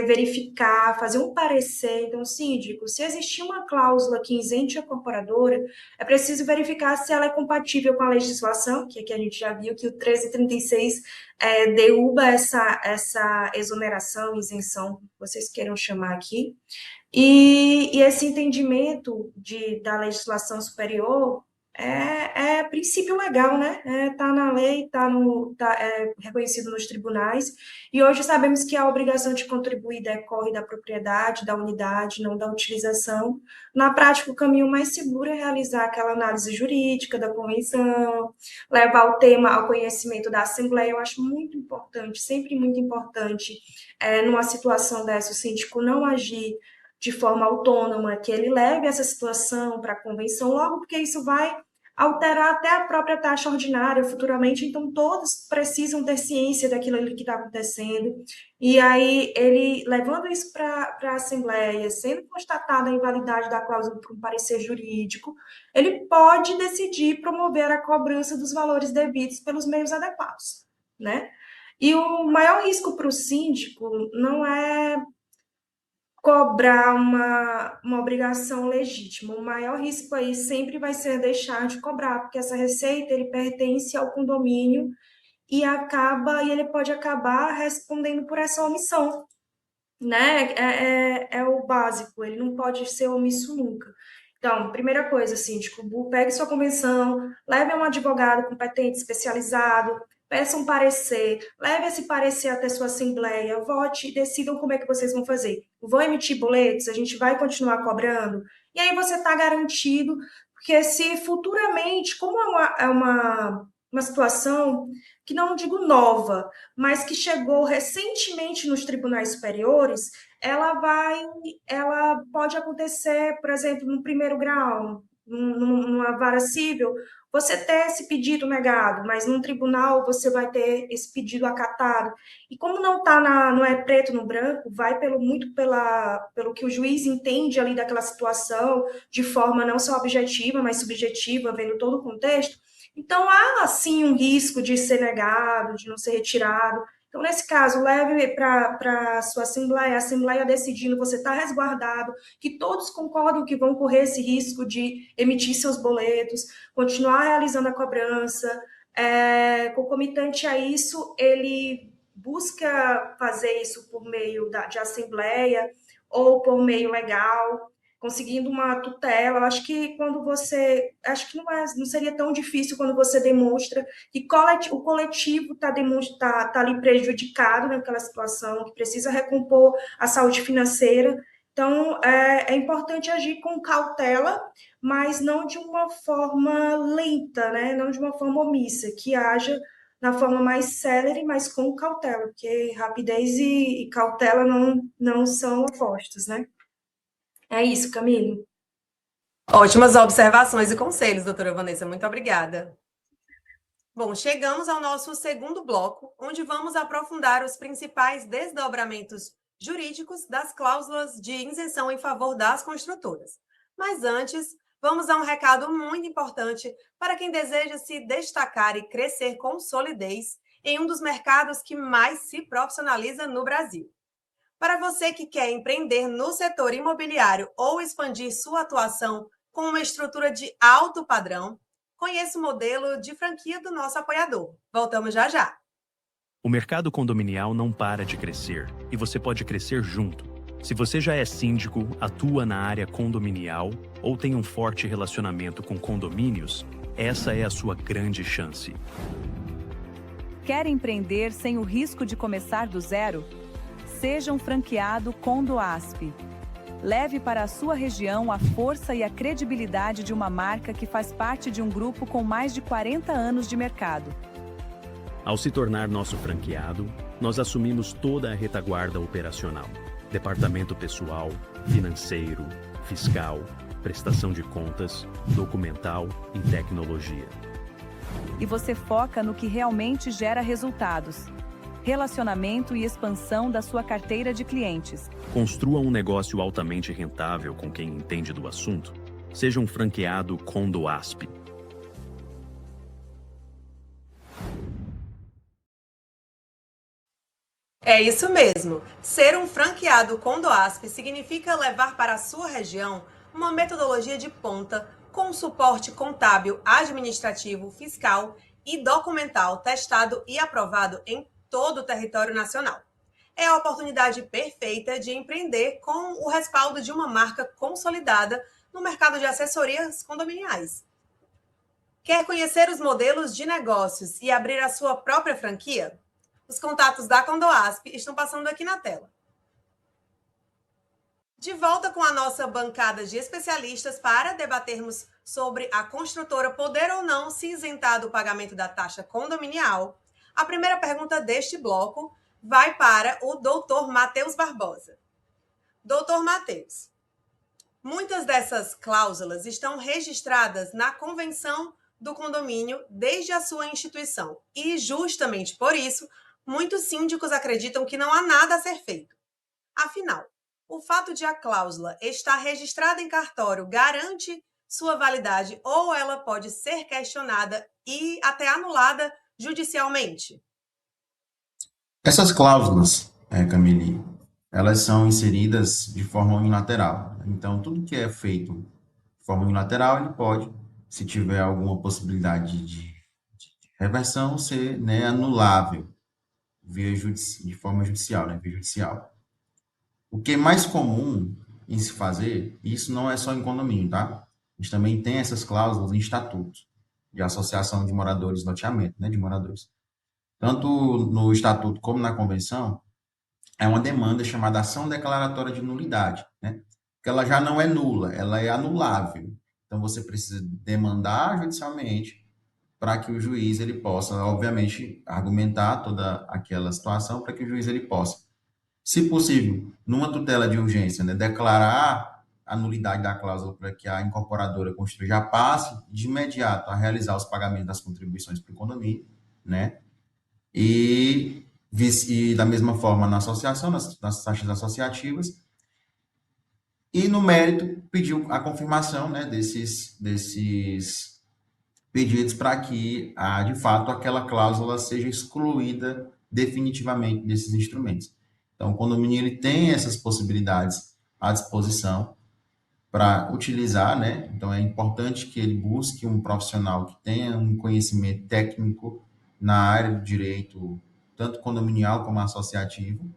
verificar, fazer um parecer. Então, síndico, se existir uma cláusula que isente a incorporadora, é preciso verificar se ela é compatível com a legislação, que aqui a gente já viu que o 1336 derruba essa exoneração, isenção, vocês queiram chamar aqui. E esse entendimento da legislação superior é princípio legal, né? Tá na lei, é reconhecido nos tribunais, e hoje sabemos que a obrigação de contribuir decorre da propriedade, da unidade, não da utilização. Na prática, o caminho mais seguro é realizar aquela análise jurídica da convenção, levar o tema ao conhecimento da Assembleia. Eu acho muito importante, sempre muito importante, numa situação dessa, o síndico não agir de forma autônoma, que ele leve essa situação para a convenção, logo porque isso vai alterar até a própria taxa ordinária futuramente, então todos precisam ter ciência daquilo que está acontecendo, e aí ele, levando isso para a Assembleia, sendo constatada a invalidade da cláusula por um parecer jurídico, ele pode decidir promover a cobrança dos valores devidos pelos meios adequados, né? E o maior risco para o síndico não é cobrar uma obrigação legítima. O maior risco aí sempre vai ser deixar de cobrar, porque essa receita ele pertence ao condomínio e ele pode acabar respondendo por essa omissão, né? É o básico, ele não pode ser omisso nunca. Então, primeira coisa, síndico, pegue sua convenção, leve a um advogado competente, especializado, peça um parecer, leve esse parecer até sua assembleia, vote e decidam como é que vocês vão fazer. Vão emitir boletos, a gente vai continuar cobrando, e aí você está garantido, porque se futuramente, como é uma situação que não digo nova, mas que chegou recentemente nos tribunais superiores, ela pode acontecer, por exemplo, no primeiro grau, numa vara civil, você ter esse pedido negado, mas num tribunal você vai ter esse pedido acatado. E como não é preto no branco, vai pelo que o juiz entende ali daquela situação, de forma não só objetiva, mas subjetiva, vendo todo o contexto. Então, há, sim, um risco de ser negado, de não ser retirado. Então, nesse caso, leve para a sua assembleia, a assembleia decidindo, você está resguardado, que todos concordam que vão correr esse risco de emitir seus boletos, continuar realizando a cobrança. Concomitante a isso, ele busca fazer isso por meio de assembleia ou por meio legal, conseguindo uma tutela. Eu acho que acho que não seria tão difícil quando você demonstra que o coletivo tá ali prejudicado naquela situação, que precisa recompor a saúde financeira. Então, é importante agir com cautela, mas não de uma forma lenta, né? Não de uma forma omissa, que haja na forma mais célere, mas com cautela, porque rapidez e cautela não são opostos, né? É isso, Camille. Ótimas observações e conselhos, doutora Vanessa. Muito obrigada. Bom, chegamos ao nosso segundo bloco, onde vamos aprofundar os principais desdobramentos jurídicos das cláusulas de isenção em favor das construtoras. Mas antes, vamos dar um recado muito importante para quem deseja se destacar e crescer com solidez em um dos mercados que mais se profissionaliza no Brasil. Para você que quer empreender no setor imobiliário ou expandir sua atuação com uma estrutura de alto padrão, conheça o modelo de franquia do nosso apoiador. Voltamos já já. O mercado condominial não para de crescer e você pode crescer junto. Se você já é síndico, atua na área condominial ou tem um forte relacionamento com condomínios, essa é a sua grande chance. Quer empreender sem o risco de começar do zero? Seja um franqueado Condoasp. Leve para a sua região a força e a credibilidade de uma marca que faz parte de um grupo com mais de 40 anos de mercado. Ao se tornar nosso franqueado, nós assumimos toda a retaguarda operacional: departamento pessoal, financeiro, fiscal, prestação de contas, documental e tecnologia. E você foca no que realmente gera resultados: relacionamento e expansão da sua carteira de clientes. Construa um negócio altamente rentável com quem entende do assunto. Seja um franqueado Condoasp. É isso mesmo. Ser um franqueado Condoasp significa levar para a sua região uma metodologia de ponta com suporte contábil, administrativo, fiscal e documental testado e aprovado em todo o território nacional. É a oportunidade perfeita de empreender com o respaldo de uma marca consolidada no mercado de assessorias condominiais. Quer conhecer os modelos de negócios e abrir a sua própria franquia? Os contatos da Condoasp estão passando aqui na tela. De volta com a nossa bancada de especialistas para debatermos sobre a construtora poder ou não se isentar do pagamento da taxa condominial, a primeira pergunta deste bloco vai para o doutor Matheus Barbosa. Doutor Matheus, muitas dessas cláusulas estão registradas na Convenção do Condomínio desde a sua instituição e, justamente por isso, muitos síndicos acreditam que não há nada a ser feito. Afinal, o fato de a cláusula estar registrada em cartório garante sua validade ou ela pode ser questionada e até anulada judicialmente? Essas cláusulas, Camille, elas são inseridas de forma unilateral. Então, tudo que é feito de forma unilateral, ele pode, se tiver alguma possibilidade de reversão, ser, né, anulável de forma judicial, né, via judicial. O que é mais comum em se fazer, isso não é só em condomínio, tá? A gente também tem essas cláusulas em estatuto de associação de moradores, loteamento, né, de moradores. Tanto no estatuto como na convenção, é uma demanda chamada ação declaratória de nulidade, né? Porque ela já não é nula, ela é anulável. Então, você precisa demandar judicialmente para que o juiz ele possa, obviamente, argumentar toda aquela situação para que o juiz ele possa, se possível, numa tutela de urgência, né, declarar a nulidade da cláusula para que a incorporadora construtora já passe de imediato a realizar os pagamentos das contribuições para o condomínio, né? E da mesma forma na associação, nas taxas associativas, e no mérito pediu a confirmação, né, desses pedidos para que, de fato, aquela cláusula seja excluída definitivamente desses instrumentos. Então, o condomínio ele tem essas possibilidades à disposição para utilizar, né? Então, é importante que ele busque um profissional que tenha um conhecimento técnico na área do direito, tanto condominial como associativo,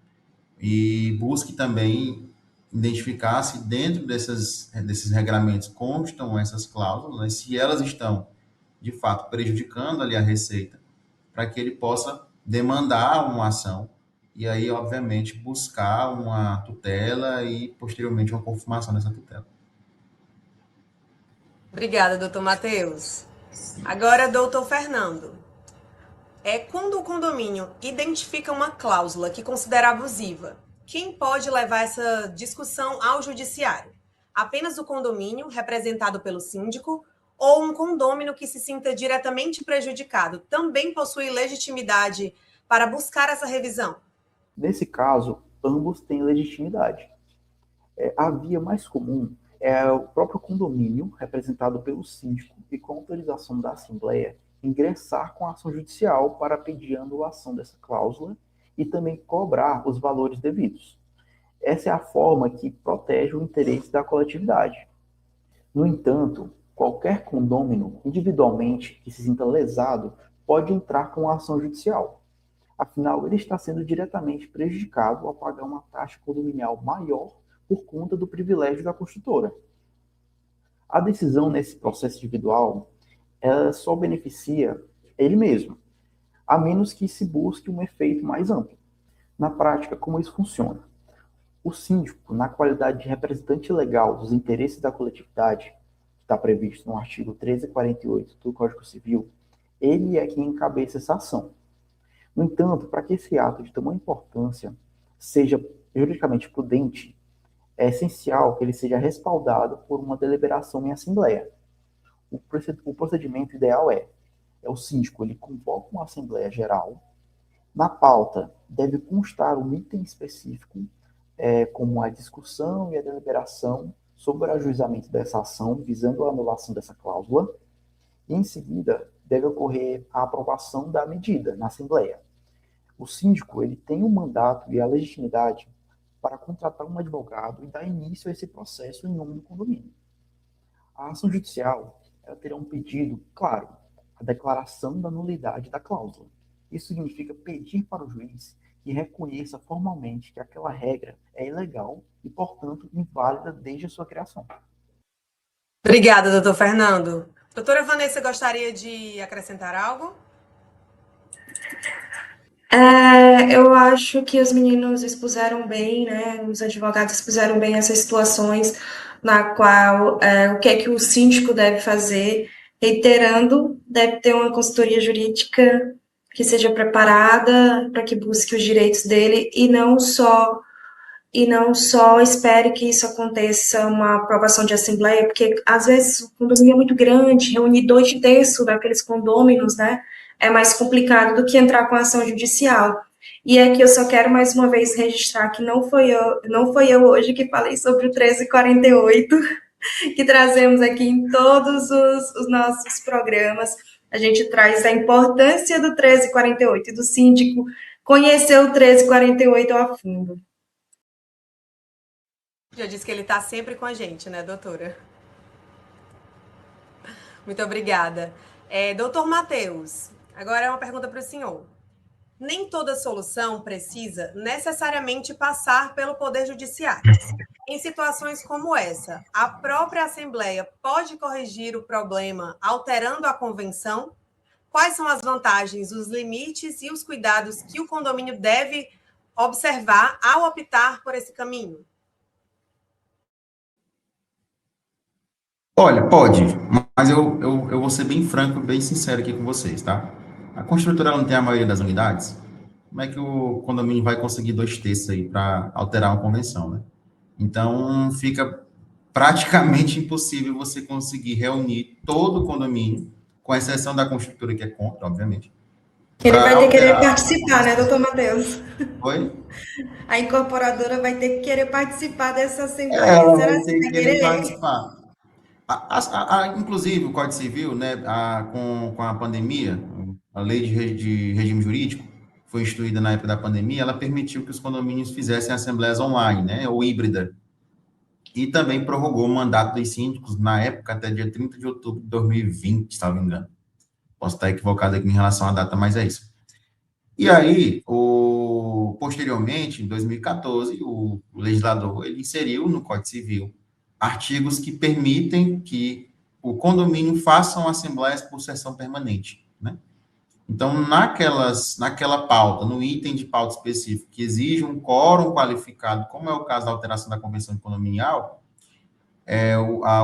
e busque também identificar se dentro desses regramentos constam essas cláusulas, né, se elas estão, de fato, prejudicando ali a receita, para que ele possa demandar uma ação e aí, obviamente, buscar uma tutela e, posteriormente, uma confirmação dessa tutela. Obrigada, doutor Matheus. Agora, doutor Fernando. Quando o condomínio identifica uma cláusula que considera abusiva, quem pode levar essa discussão ao judiciário? Apenas o condomínio, representado pelo síndico, ou um condômino que se sinta diretamente prejudicado também possui legitimidade para buscar essa revisão? Nesse caso, ambos têm legitimidade. A via mais comum é o próprio condomínio, representado pelo síndico, e com autorização da Assembleia, ingressar com a ação judicial para pedir a anulação dessa cláusula e também cobrar os valores devidos. Essa é a forma que protege o interesse da coletividade. No entanto, qualquer condômino, individualmente, que se sinta lesado, pode entrar com a ação judicial. Afinal, ele está sendo diretamente prejudicado ao pagar uma taxa condominial maior por conta do privilégio da construtora. A decisão nesse processo individual, ela só beneficia ele mesmo, a menos que se busque um efeito mais amplo. Na prática, como isso funciona? O síndico, na qualidade de representante legal dos interesses da coletividade, que está previsto no artigo 1348 do Código Civil, ele é quem encabeça essa ação. No entanto, para que esse ato de tamanha importância seja juridicamente prudente, é essencial que ele seja respaldado por uma deliberação em assembleia. O procedimento ideal é o síndico, ele convoca uma assembleia geral, na pauta deve constar um item específico, como a discussão e a deliberação sobre o ajuizamento dessa ação, visando a anulação dessa cláusula, e em seguida deve ocorrer a aprovação da medida na assembleia. O síndico, ele tem o mandato e a legitimidade para contratar um advogado e dar início a esse processo em nome do condomínio. A ação judicial, ela terá um pedido, claro, a declaração da nulidade da cláusula. Isso significa pedir para o juiz que reconheça formalmente que aquela regra é ilegal e, portanto, inválida desde a sua criação. Obrigada, doutor Fernando. Doutora Vanessa, gostaria de acrescentar algo? Eu acho que os meninos expuseram bem, né? Os advogados expuseram bem essas situações na qual o que é que o síndico deve fazer, reiterando, deve ter uma consultoria jurídica que seja preparada para que busque os direitos dele e não só espere que isso aconteça uma aprovação de assembleia, porque às vezes o condomínio é muito grande, reunir 2/3 daqueles condôminos, né, é mais complicado do que entrar com ação judicial. E aqui eu só quero mais uma vez registrar que não foi eu hoje que falei sobre o 1348, que trazemos aqui em todos os nossos programas. A gente traz a importância do 1348 e do síndico conhecer o 1348 a fundo. Já disse que ele está sempre com a gente, né, doutora? Muito obrigada. Doutor Matheus, agora é uma pergunta para o senhor. Nem toda solução precisa necessariamente passar pelo Poder Judiciário. Em situações como essa, a própria Assembleia pode corrigir o problema alterando a convenção? Quais são as vantagens, os limites e os cuidados que o condomínio deve observar ao optar por esse caminho? Olha, pode, mas eu vou ser bem franco, bem sincero aqui com vocês, tá? A construtora não tem a maioria das unidades. Como é que o condomínio vai conseguir 2/3 aí para alterar uma convenção, né? Então, fica praticamente impossível você conseguir reunir todo o condomínio, com exceção da construtora que é contra, obviamente, Ele para vai ter que querer alterar participar, algumas né, doutor coisas. Matheus? Oi? A incorporadora vai ter que querer participar dessa assembleia. Ela Será vai que ter vai que querer querer? participar. Inclusive, o Código Civil, né, com a pandemia, a lei de regime jurídico, foi instituída na época da pandemia, ela permitiu que os condomínios fizessem assembleias online, né, ou híbrida, e também prorrogou o mandato dos síndicos, na época, até dia 30 de outubro de 2020, se não me engano. Posso estar equivocado aqui em relação à data, mas é isso. E aí, posteriormente, em 2014, o legislador ele inseriu no Código Civil artigos que permitem que o condomínio faça assembleias por sessão permanente, né? Então, naquela pauta, no item de pauta específico, que exige um quórum qualificado, como é o caso da alteração da convenção condominial,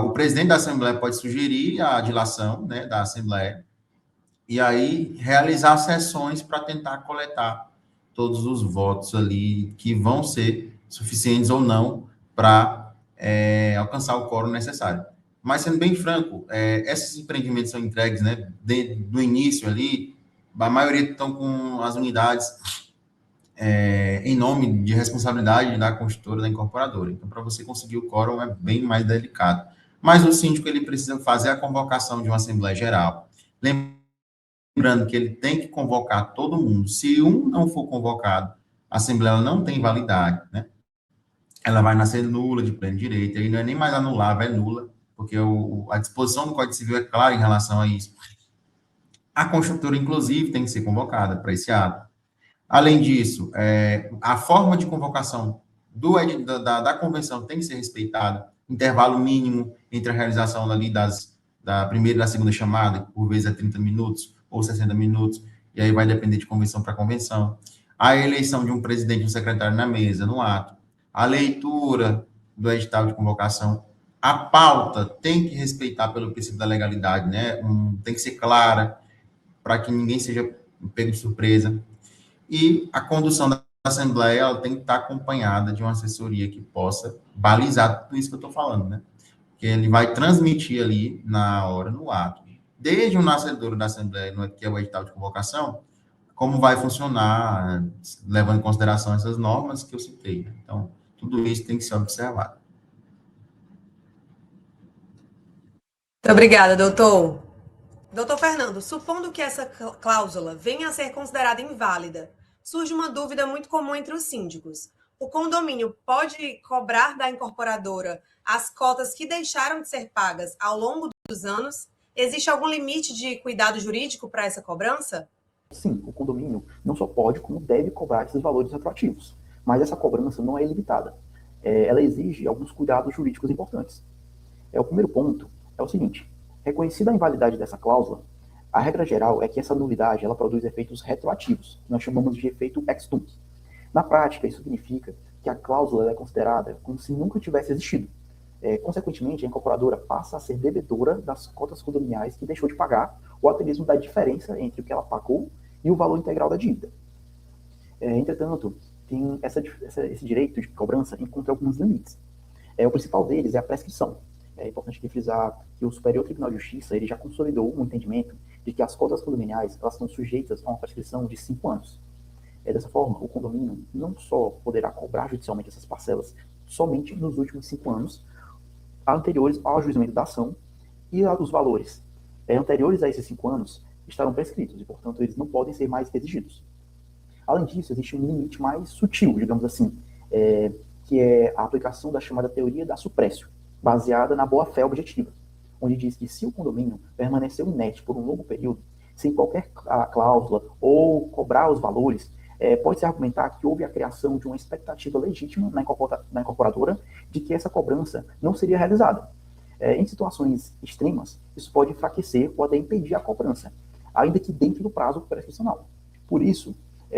o presidente da Assembleia pode sugerir a dilação, né, da Assembleia, e aí realizar sessões para tentar coletar todos os votos ali que vão ser suficientes ou não para alcançar o quórum necessário. Mas, sendo bem franco, esses empreendimentos são entregues, né, do início ali, a maioria estão com as unidades em nome de responsabilidade da construtora, da incorporadora. Então, para você conseguir o quórum é bem mais delicado. Mas o síndico ele precisa fazer a convocação de uma Assembleia Geral. Lembrando que ele tem que convocar todo mundo. Se um não for convocado, a Assembleia não tem validade, né? Ela vai nascer nula de pleno direito, aí não é nem mais anulável, é nula, porque a disposição do Código Civil é clara em relação a isso. A construtora, inclusive, tem que ser convocada para esse ato. Além disso, a forma de convocação da convenção tem que ser respeitada, intervalo mínimo entre a realização ali da primeira e da segunda chamada, que por vezes é 30 minutos ou 60 minutos, e aí vai depender de convenção para convenção. A eleição de um presidente e um secretário na mesa, no ato. A leitura do edital de convocação. A pauta tem que respeitar pelo princípio da legalidade, né? Tem que ser clara, para que ninguém seja pego de surpresa. E a condução da Assembleia ela tem que estar acompanhada de uma assessoria que possa balizar tudo isso que eu estou falando, né? Que ele vai transmitir ali na hora, no ato, desde o nascedouro da Assembleia, que é o edital de convocação, como vai funcionar, levando em consideração essas normas que eu citei. Né? Então, tudo isso tem que ser observado. Muito obrigada, doutor. Doutor Fernando, supondo que essa cláusula venha a ser considerada inválida, surge uma dúvida muito comum entre os síndicos. O condomínio pode cobrar da incorporadora as cotas que deixaram de ser pagas ao longo dos anos? Existe algum limite de cuidado jurídico para essa cobrança? Sim, o condomínio não só pode, como deve cobrar esses valores retroativos. Mas essa cobrança não é ilimitada. Ela exige alguns cuidados jurídicos importantes. O primeiro ponto é o seguinte: reconhecida a invalidade dessa cláusula, a regra geral é que essa nulidade ela produz efeitos retroativos, que nós chamamos de efeito ex tunc. Na prática, isso significa que a cláusula é considerada como se nunca tivesse existido. Consequentemente, a incorporadora passa a ser devedora das cotas condominiais que deixou de pagar, ou até mesmo da diferença entre o que ela pagou e o valor integral da dívida. Entretanto, tem esse direito de cobrança encontra alguns limites. O principal deles é a prescrição. É importante aqui frisar que o Superior Tribunal de Justiça ele já consolidou um entendimento de que as cotas condominiais elas estão sujeitas a uma prescrição de 5 anos. Dessa forma, o condomínio não só poderá cobrar judicialmente essas parcelas somente nos últimos 5 anos anteriores ao ajuizamento da ação, e os valores anteriores a esses 5 anos estarão prescritos, e, portanto, eles não podem ser mais exigidos. Além disso, existe um limite mais sutil, digamos assim, que é a aplicação da chamada teoria da suprécio, baseada na boa-fé objetiva, onde diz que se o condomínio permaneceu inerte por um longo período, sem qualquer cláusula ou cobrar os valores, pode-se argumentar que houve a criação de uma expectativa legítima na incorporadora de que essa cobrança não seria realizada. Em situações extremas, isso pode enfraquecer ou até impedir a cobrança, ainda que dentro do prazo prescricional. Por isso,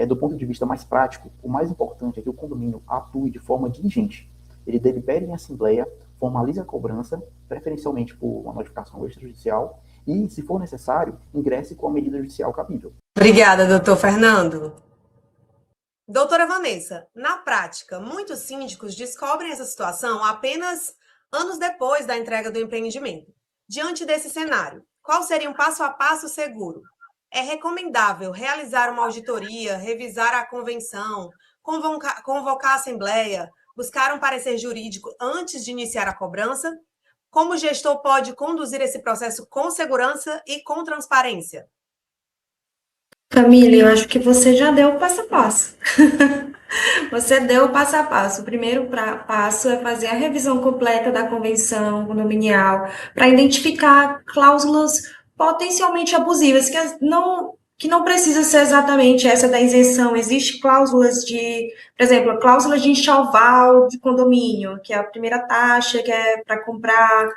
do ponto de vista mais prático, o mais importante é que o condomínio atue de forma diligente. Ele delibere em assembleia, formalize a cobrança, preferencialmente por uma notificação extrajudicial, e, se for necessário, ingresse com a medida judicial cabível. Obrigada, doutor Fernando. Doutora Vanessa, na prática, muitos síndicos descobrem essa situação apenas anos depois da entrega do empreendimento. Diante desse cenário, qual seria um passo a passo seguro? É recomendável realizar uma auditoria, revisar a convenção, convocar a assembleia, buscar um parecer jurídico antes de iniciar a cobrança? Como o gestor pode conduzir esse processo com segurança e com transparência? Camila, eu acho que você já deu o passo a passo. Você deu o passo a passo. O primeiro passo é fazer a revisão completa da convenção condominial para identificar cláusulas potencialmente abusivas, que não precisa ser exatamente essa da isenção. Existem cláusulas por exemplo, a cláusula de enxoval de condomínio, que é a primeira taxa, que é para comprar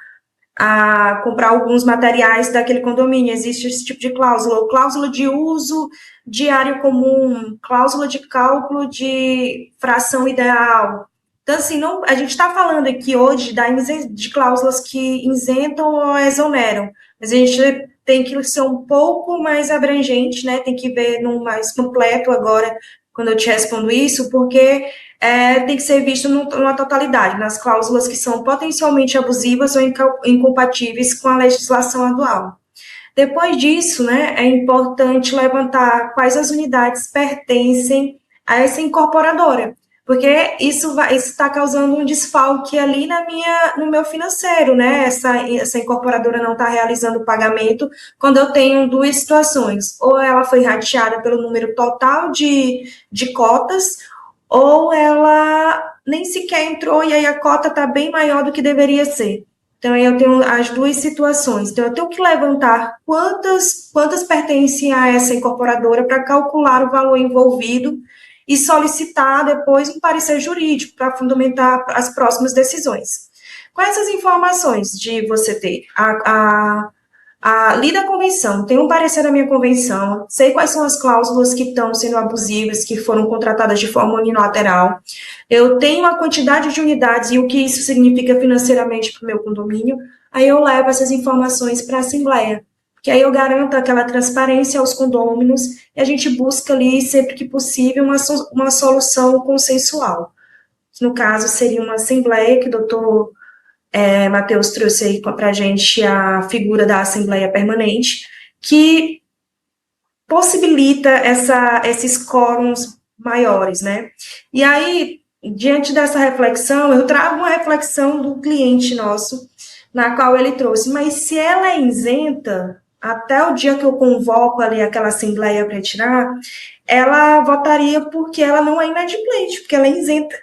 alguns materiais daquele condomínio. Existe esse tipo de cláusula, ou cláusula de uso diário comum, cláusula de cálculo de fração ideal. Então, assim, a gente está falando aqui hoje de cláusulas que isentam ou exoneram, mas a gente tem que ser um pouco mais abrangente, né? Tem que ver no mais completo agora, quando eu te respondo isso, porque tem que ser visto numa totalidade, nas cláusulas que são potencialmente abusivas ou incompatíveis com a legislação atual. Depois disso, né, é importante levantar quais as unidades pertencem a essa incorporadora, porque isso está causando um desfalque ali no meu financeiro, né? Essa incorporadora não está realizando o pagamento quando eu tenho duas situações: ou ela foi rateada pelo número total de cotas, ou ela nem sequer entrou e aí a cota está bem maior do que deveria ser. Então, eu tenho as duas situações. Então, eu tenho que levantar quantas pertencem a essa incorporadora para calcular o valor envolvido e solicitar depois um parecer jurídico para fundamentar as próximas decisões. Com essas informações de você ter li da convenção, tenho um parecer da minha convenção, sei quais são as cláusulas que estão sendo abusivas, que foram contratadas de forma unilateral, eu tenho a quantidade de unidades e o que isso significa financeiramente para o meu condomínio, aí eu levo essas informações para a assembleia, que aí eu garanto aquela transparência aos condôminos e a gente busca ali, sempre que possível, uma solução consensual. No caso, seria uma assembleia que o doutor Matheus trouxe aí para a gente a figura da Assembleia Permanente, que possibilita esses quórums maiores, né? E aí, diante dessa reflexão, eu trago uma reflexão do cliente nosso, na qual ele trouxe, mas se ela é isenta, até o dia que eu convoco ali aquela Assembleia para retirar, ela votaria porque ela não é inadimplente, porque ela é isenta.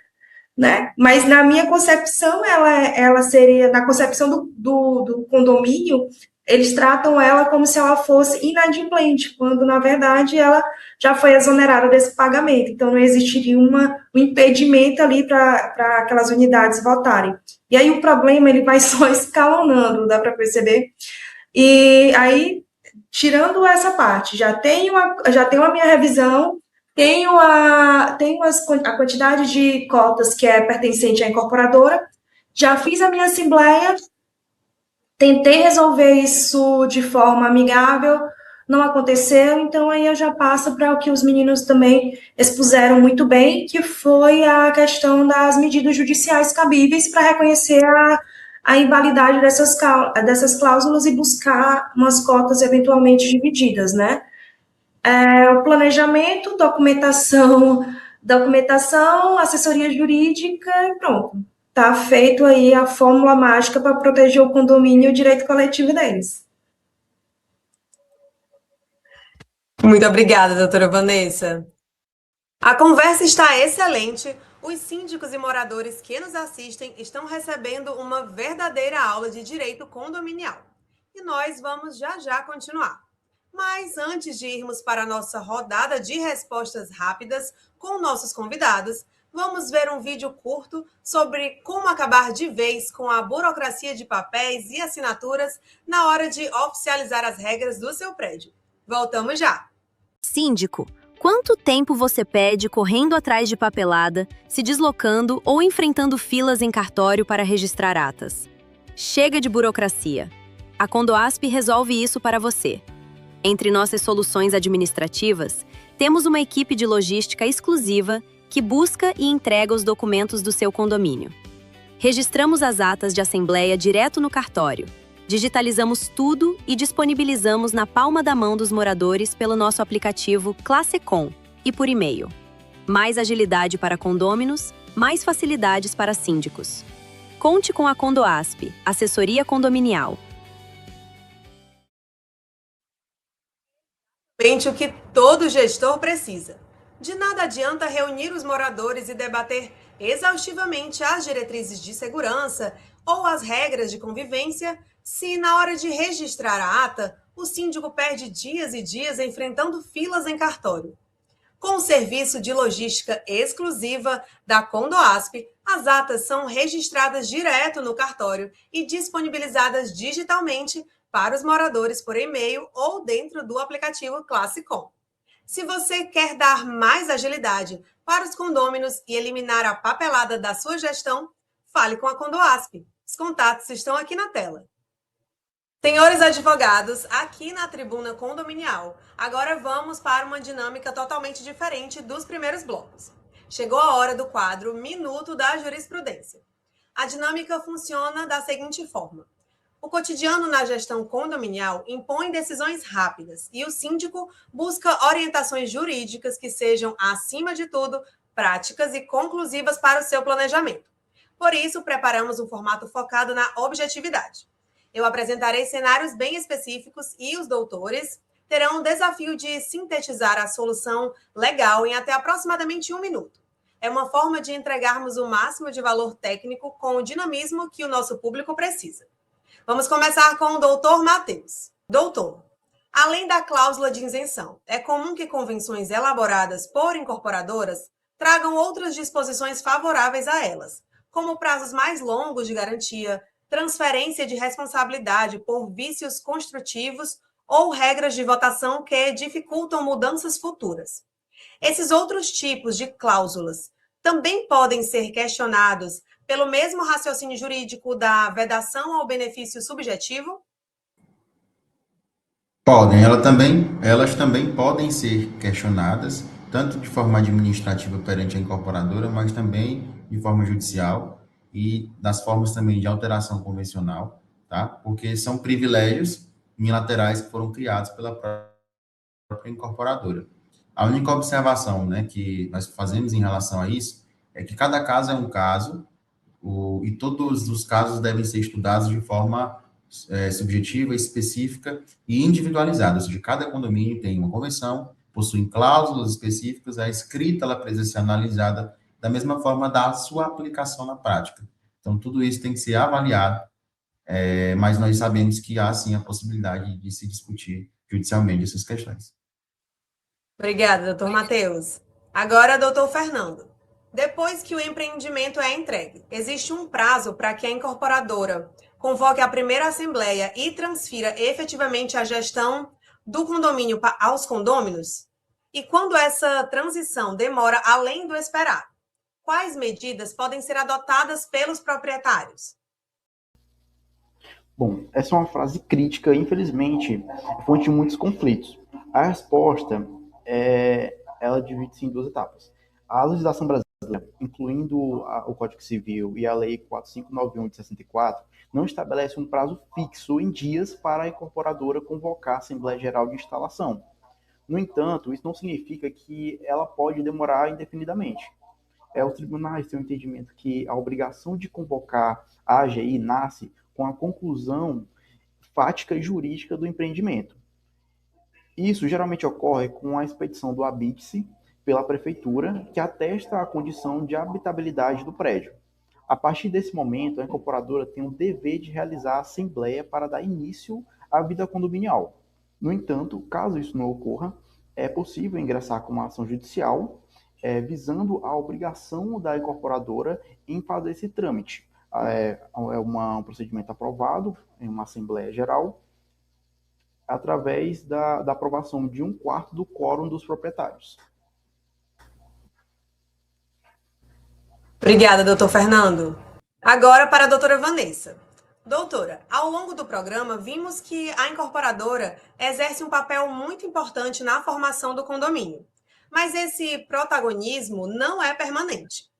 Né? Mas na minha concepção, ela seria, na concepção do condomínio, eles tratam ela como se ela fosse inadimplente, quando na verdade ela já foi exonerada desse pagamento, então não existiria um impedimento ali para aquelas unidades votarem. E aí o problema ele vai só escalonando, dá para perceber? E aí, tirando essa parte, já tenho a minha revisão, tenho a quantidade de cotas que é pertencente à incorporadora, já fiz a minha assembleia, tentei resolver isso de forma amigável, não aconteceu, então aí eu já passo para o que os meninos também expuseram muito bem, que foi a questão das medidas judiciais cabíveis para reconhecer a invalidade dessas cláusulas e buscar umas cotas eventualmente divididas, né? O planejamento, documentação, assessoria jurídica e pronto. Está feito aí a fórmula mágica para proteger o condomínio e o direito coletivo deles. Muito obrigada, doutora Vanessa. A conversa está excelente. Os síndicos e moradores que nos assistem estão recebendo uma verdadeira aula de direito condominial. E nós vamos já continuar. Mas antes de irmos para a nossa rodada de respostas rápidas com nossos convidados, vamos ver um vídeo curto sobre como acabar de vez com a burocracia de papéis e assinaturas na hora de oficializar as regras do seu prédio. Voltamos já! Síndico, quanto tempo você perde correndo atrás de papelada, se deslocando ou enfrentando filas em cartório para registrar atas? Chega de burocracia. A Condoasp resolve isso para você. Entre nossas soluções administrativas, temos uma equipe de logística exclusiva que busca e entrega os documentos do seu condomínio. Registramos as atas de assembleia direto no cartório. Digitalizamos tudo e disponibilizamos na palma da mão dos moradores pelo nosso aplicativo Classecom e por e-mail. Mais agilidade para condôminos, mais facilidades para síndicos. Conte com a Condoasp, assessoria condominial. O que todo gestor precisa. De nada adianta reunir os moradores e debater exaustivamente as diretrizes de segurança ou as regras de convivência, se na hora de registrar a ata, o síndico perde dias e dias enfrentando filas em cartório. Com o serviço de logística exclusiva da Condoasp, as atas são registradas direto no cartório e disponibilizadas digitalmente para os moradores por e-mail ou dentro do aplicativo Classecom. Se você quer dar mais agilidade para os condôminos e eliminar a papelada da sua gestão, fale com a Condoasp. Os contatos estão aqui na tela. Senhores advogados, aqui na tribuna condominial, agora vamos para uma dinâmica totalmente diferente dos primeiros blocos. Chegou a hora do quadro Minuto da Jurisprudência. A dinâmica funciona da seguinte forma. O cotidiano na gestão condominial impõe decisões rápidas e o síndico busca orientações jurídicas que sejam, acima de tudo, práticas e conclusivas para o seu planejamento. Por isso, preparamos um formato focado na objetividade. Eu apresentarei cenários bem específicos e os doutores terão o desafio de sintetizar a solução legal em até aproximadamente 1 minuto. É uma forma de entregarmos o máximo de valor técnico com o dinamismo que o nosso público precisa. Vamos começar com o doutor Matheus. Doutor, além da cláusula de isenção, é comum que convenções elaboradas por incorporadoras tragam outras disposições favoráveis a elas, como prazos mais longos de garantia, transferência de responsabilidade por vícios construtivos ou regras de votação que dificultam mudanças futuras. Esses outros tipos de cláusulas também podem ser questionados pelo mesmo raciocínio jurídico da vedação ao benefício subjetivo? Podem, elas também podem ser questionadas, tanto de forma administrativa perante a incorporadora, mas também de forma judicial e das formas também de alteração convencional, tá? Porque são privilégios unilaterais que foram criados pela própria incorporadora. A única observação, né, que nós fazemos em relação a isso é que cada caso é um caso, e todos os casos devem ser estudados de forma subjetiva, específica e individualizada. Ou seja, cada condomínio tem uma convenção, possui cláusulas específicas, a escrita ela precisa ser analisada da mesma forma da sua aplicação na prática. Então, tudo isso tem que ser avaliado, mas nós sabemos que há, sim, a possibilidade de se discutir judicialmente essas questões. Obrigada, doutor Matheus. Agora, doutor Fernando. Depois que o empreendimento é entregue, existe um prazo para que a incorporadora convoque a primeira assembleia e transfira efetivamente a gestão do condomínio aos condôminos? E quando essa transição demora além do esperado, quais medidas podem ser adotadas pelos proprietários? Bom, essa é uma frase crítica, infelizmente, é fonte de muitos conflitos. A resposta, ela divide-se em 2 etapas. A legislação brasileira, incluindo o Código Civil e a Lei 4591 de 64, não estabelece um prazo fixo em dias para a incorporadora convocar a Assembleia Geral de Instalação. No entanto, isso não significa que ela pode demorar indefinidamente. Os tribunais têm o entendimento que a obrigação de convocar a AGI nasce com a conclusão fática e jurídica do empreendimento. Isso geralmente ocorre com a expedição do habite-se pela prefeitura, que atesta a condição de habitabilidade do prédio. A partir desse momento, a incorporadora tem o dever de realizar a assembleia para dar início à vida condominial. No entanto, caso isso não ocorra, é possível ingressar com uma ação judicial, visando a obrigação da incorporadora em fazer esse trâmite. Um procedimento aprovado em uma Assembleia Geral, através da aprovação de 1/4 do quórum dos proprietários. Obrigada, doutor Fernando. Agora para a doutora Vanessa. Doutora, ao longo do programa, vimos que a incorporadora exerce um papel muito importante na formação do condomínio. Mas esse protagonismo não é permanente.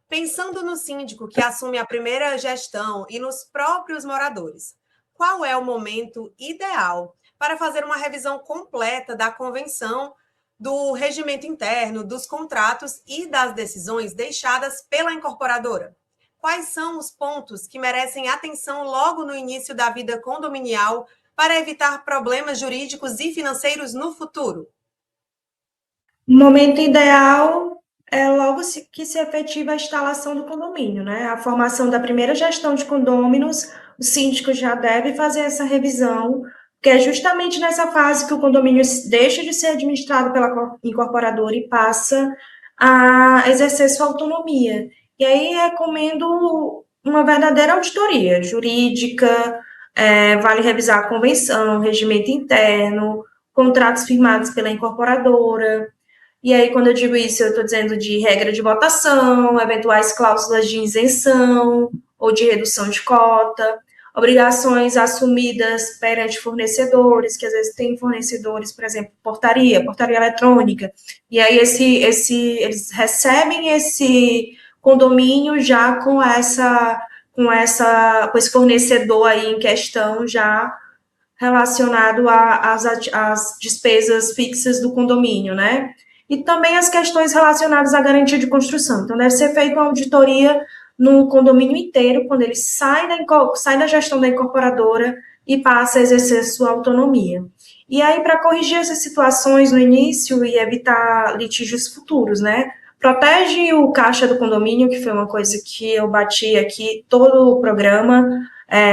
Pensando no síndico que assume a primeira gestão e nos próprios moradores, qual é o momento ideal para fazer uma revisão completa da convenção, do regimento interno, dos contratos e das decisões deixadas pela incorporadora? Quais são os pontos que merecem atenção logo no início da vida condominial para evitar problemas jurídicos e financeiros no futuro? O momento ideal é logo que se efetiva a instalação do condomínio, né? A formação da primeira gestão de condôminos, o síndico já deve fazer essa revisão, que é justamente nessa fase que o condomínio deixa de ser administrado pela incorporadora e passa a exercer sua autonomia. E aí recomendo uma verdadeira auditoria jurídica, vale revisar a convenção, regimento interno, contratos firmados pela incorporadora. E aí, quando eu digo isso, eu estou dizendo de regra de votação, eventuais cláusulas de isenção ou de redução de cota, obrigações assumidas perante fornecedores, que às vezes tem fornecedores, por exemplo, portaria eletrônica, e aí eles recebem esse condomínio já com esse fornecedor aí em questão já relacionado às despesas fixas do condomínio, né? E também as questões relacionadas à garantia de construção. Então, deve ser feita uma auditoria no condomínio inteiro, quando ele sai da gestão da incorporadora e passa a exercer sua autonomia. E aí, para corrigir essas situações no início e evitar litígios futuros, né? Protege o caixa do condomínio, que foi uma coisa que eu bati aqui todo o programa,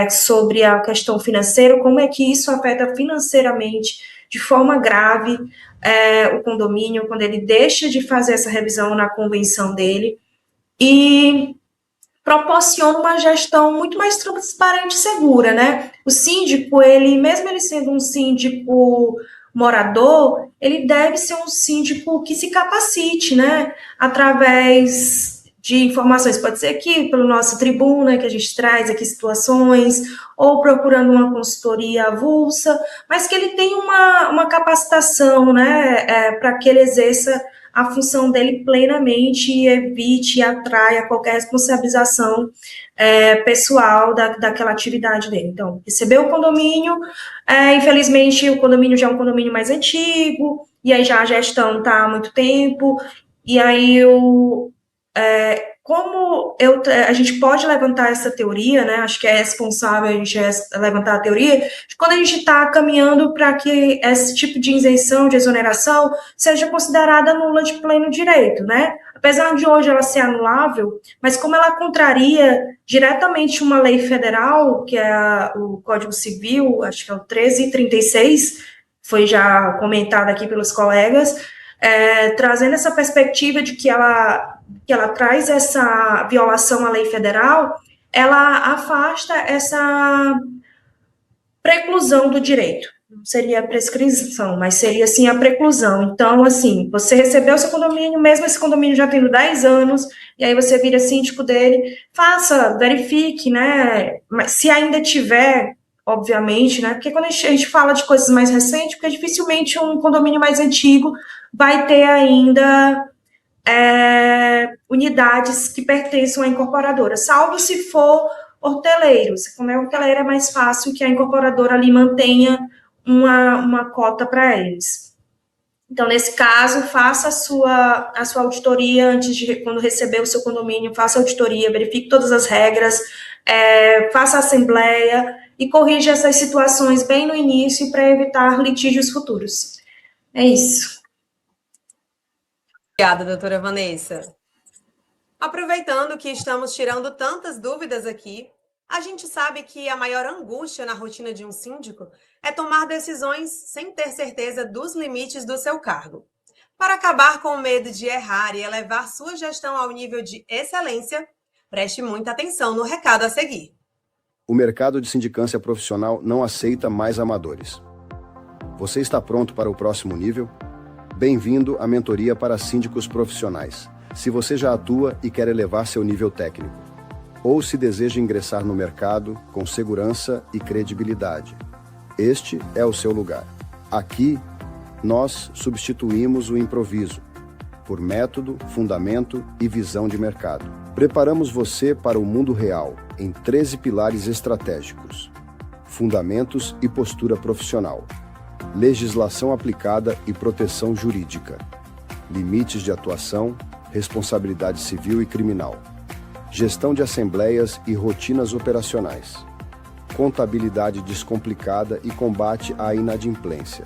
sobre a questão financeira, como é que isso afeta financeiramente de forma grave o condomínio, quando ele deixa de fazer essa revisão na convenção dele, e proporciona uma gestão muito mais transparente e segura, né? O síndico, mesmo ele sendo um síndico morador, ele deve ser um síndico que se capacite, né? Através de informações, pode ser aqui pelo nosso tribuna, que a gente traz aqui situações, ou procurando uma consultoria avulsa, mas que ele tenha uma capacitação, né, para que ele exerça a função dele plenamente e evite e atraia qualquer responsabilização pessoal daquela atividade dele. Então, recebeu o condomínio, infelizmente o condomínio já é um condomínio mais antigo, e aí já a gestão está há muito tempo, e aí a gente pode levantar essa teoria, né? Acho que é responsável a gente levantar a teoria de quando a gente está caminhando para que esse tipo de isenção, de exoneração, seja considerada nula de pleno direito, né? Apesar de hoje ela ser anulável, mas como ela contraria diretamente uma lei federal, que é o Código Civil, acho que é o 1336, foi já comentado aqui pelos colegas, trazendo essa perspectiva de que ela traz essa violação à lei federal, ela afasta essa preclusão do direito. Não seria a prescrição, mas seria, assim, a preclusão. Então, assim, você recebeu seu condomínio, mesmo esse condomínio já tendo 10 anos, e aí você vira síndico dele, verifique, né, mas se ainda tiver, obviamente, né, porque quando a gente fala de coisas mais recentes, porque dificilmente um condomínio mais antigo vai ter ainda unidades que pertençam à incorporadora, salvo se for horteleiro. Se for horteleiro, é mais fácil que a incorporadora ali mantenha uma cota para eles. Então, nesse caso, faça a sua auditoria antes de, quando receber o seu condomínio, faça a auditoria, verifique todas as regras, faça a assembleia e corrija essas situações bem no início para evitar litígios futuros. É isso. Obrigada, doutora Vanessa. Aproveitando que estamos tirando tantas dúvidas aqui, a gente sabe que a maior angústia na rotina de um síndico é tomar decisões sem ter certeza dos limites do seu cargo. Para acabar com o medo de errar e elevar sua gestão ao nível de excelência, preste muita atenção no recado a seguir. O mercado de sindicância profissional não aceita mais amadores. Você está pronto para o próximo nível? Bem-vindo à mentoria para síndicos profissionais. Se você já atua e quer elevar seu nível técnico, ou se deseja ingressar no mercado com segurança e credibilidade, este é o seu lugar. Aqui, nós substituímos o improviso por método, fundamento e visão de mercado. Preparamos você para o mundo real em 13 pilares estratégicos: fundamentos e postura profissional, legislação aplicada e proteção jurídica, limites de atuação, responsabilidade civil e criminal, gestão de assembleias e rotinas operacionais, contabilidade descomplicada e combate à inadimplência,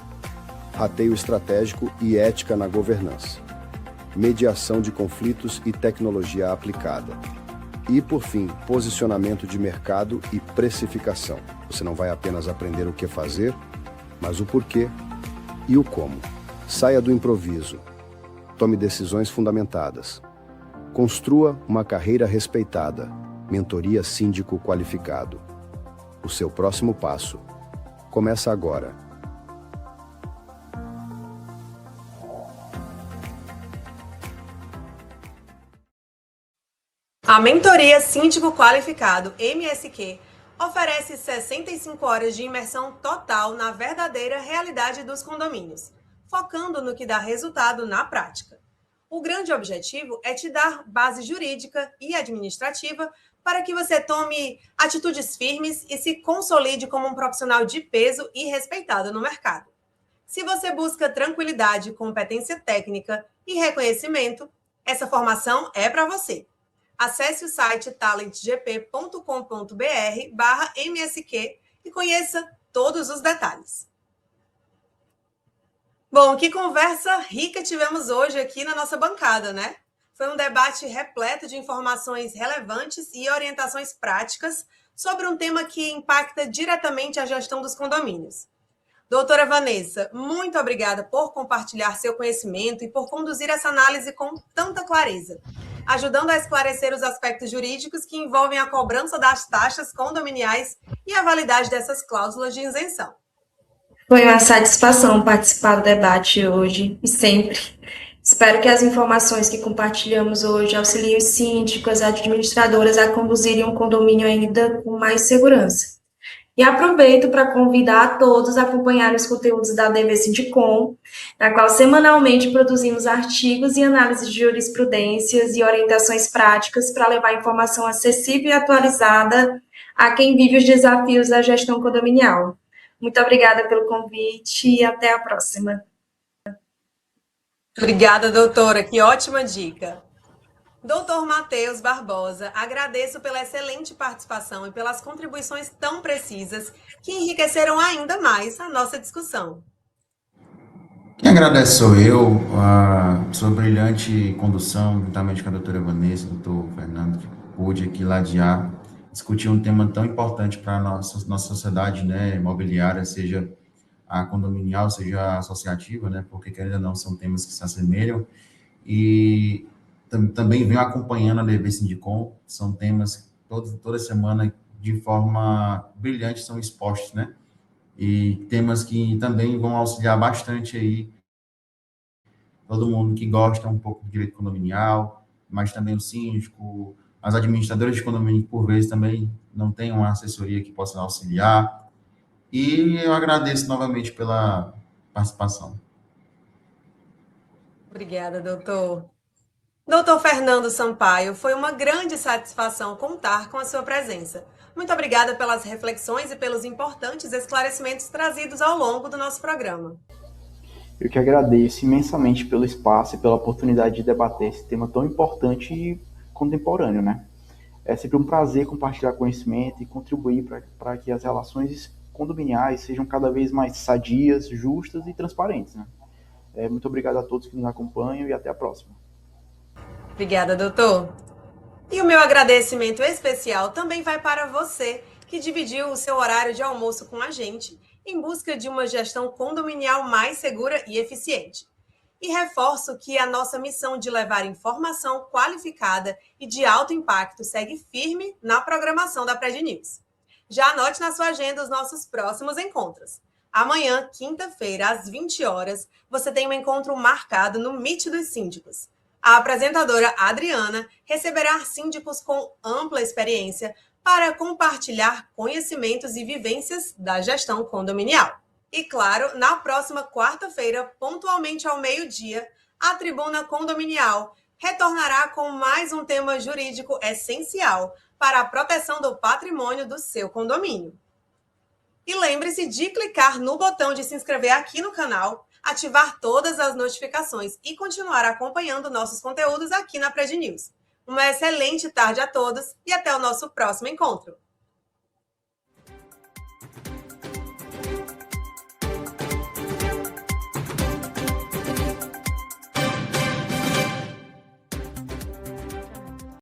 rateio estratégico e ética na governança, mediação de conflitos e tecnologia aplicada. E, por fim, posicionamento de mercado e precificação. Você não vai apenas aprender o que fazer, mas o porquê e o como. Saia do improviso. Tome decisões fundamentadas. Construa uma carreira respeitada. Mentoria síndico qualificado. O seu próximo passo começa agora. A Mentoria Síndico Qualificado, MSQ, oferece 65 horas de imersão total na verdadeira realidade dos condomínios, focando no que dá resultado na prática. O grande objetivo é te dar base jurídica e administrativa para que você tome atitudes firmes e se consolide como um profissional de peso e respeitado no mercado. Se você busca tranquilidade, competência técnica e reconhecimento, essa formação é para você. Acesse o site talentgp.com.br/MSQ e conheça todos os detalhes. Bom, que conversa rica tivemos hoje aqui na nossa bancada, né? Foi um debate repleto de informações relevantes e orientações práticas sobre um tema que impacta diretamente a gestão dos condomínios. Doutora Vanessa, muito obrigada por compartilhar seu conhecimento e por conduzir essa análise com tanta clareza, ajudando a esclarecer os aspectos jurídicos que envolvem a cobrança das taxas condominiais e a validade dessas cláusulas de isenção. Foi uma satisfação participar do debate hoje e sempre. Espero que as informações que compartilhamos hoje auxiliem os síndicos, administradoras a conduzirem um condomínio ainda com mais segurança. E aproveito para convidar a todos a acompanhar os conteúdos da DV Sindicom, na qual semanalmente produzimos artigos e análises de jurisprudências e orientações práticas para levar informação acessível e atualizada a quem vive os desafios da gestão condominial. Muito obrigada pelo convite e até a próxima. Obrigada, doutora. Que ótima dica. Doutor Matheus Barbosa, agradeço pela excelente participação e pelas contribuições tão precisas que enriqueceram ainda mais a nossa discussão. Quem agradece sou eu, a sua brilhante condução, juntamente com a doutora Vanessa, o doutor Fernando, que pôde aqui ladear, discutir um tema tão importante para a nossa sociedade, né, imobiliária, seja a condominial, seja a associativa, né, porque, querendo ou não, são temas que se assemelham, e também venho acompanhando a DV Sindicom, são temas que toda semana, de forma brilhante, são expostos, né? E temas que também vão auxiliar bastante aí todo mundo que gosta um pouco do direito condominial, mas também o síndico, as administradoras de condomínio, que por vezes também não têm uma assessoria que possa auxiliar. E eu agradeço novamente pela participação. Obrigada, doutor. Doutor Fernando Sampaio, foi uma grande satisfação contar com a sua presença. Muito obrigada pelas reflexões e pelos importantes esclarecimentos trazidos ao longo do nosso programa. Eu que agradeço imensamente pelo espaço e pela oportunidade de debater esse tema tão importante e contemporâneo, né? É sempre um prazer compartilhar conhecimento e contribuir para que as relações condominiais sejam cada vez mais sadias, justas e transparentes, né? Muito obrigado a todos que nos acompanham e até a próxima. Obrigada, doutor. E o meu agradecimento especial também vai para você, que dividiu o seu horário de almoço com a gente, em busca de uma gestão condominial mais segura e eficiente. E reforço que a nossa missão de levar informação qualificada e de alto impacto segue firme na programação da Pred News. Já anote na sua agenda os nossos próximos encontros. Amanhã, quinta-feira, às 20 horas, você tem um encontro marcado no Meet dos Síndicos. A apresentadora Adriana receberá síndicos com ampla experiência para compartilhar conhecimentos e vivências da gestão condominial. E claro, na próxima quarta-feira, pontualmente ao meio-dia, a Tribuna Condominial retornará com mais um tema jurídico essencial para a proteção do patrimônio do seu condomínio. E lembre-se de clicar no botão de se inscrever aqui no canal, ativar todas as notificações e continuar acompanhando nossos conteúdos aqui na Pred News. Uma excelente tarde a todos e até o nosso próximo encontro!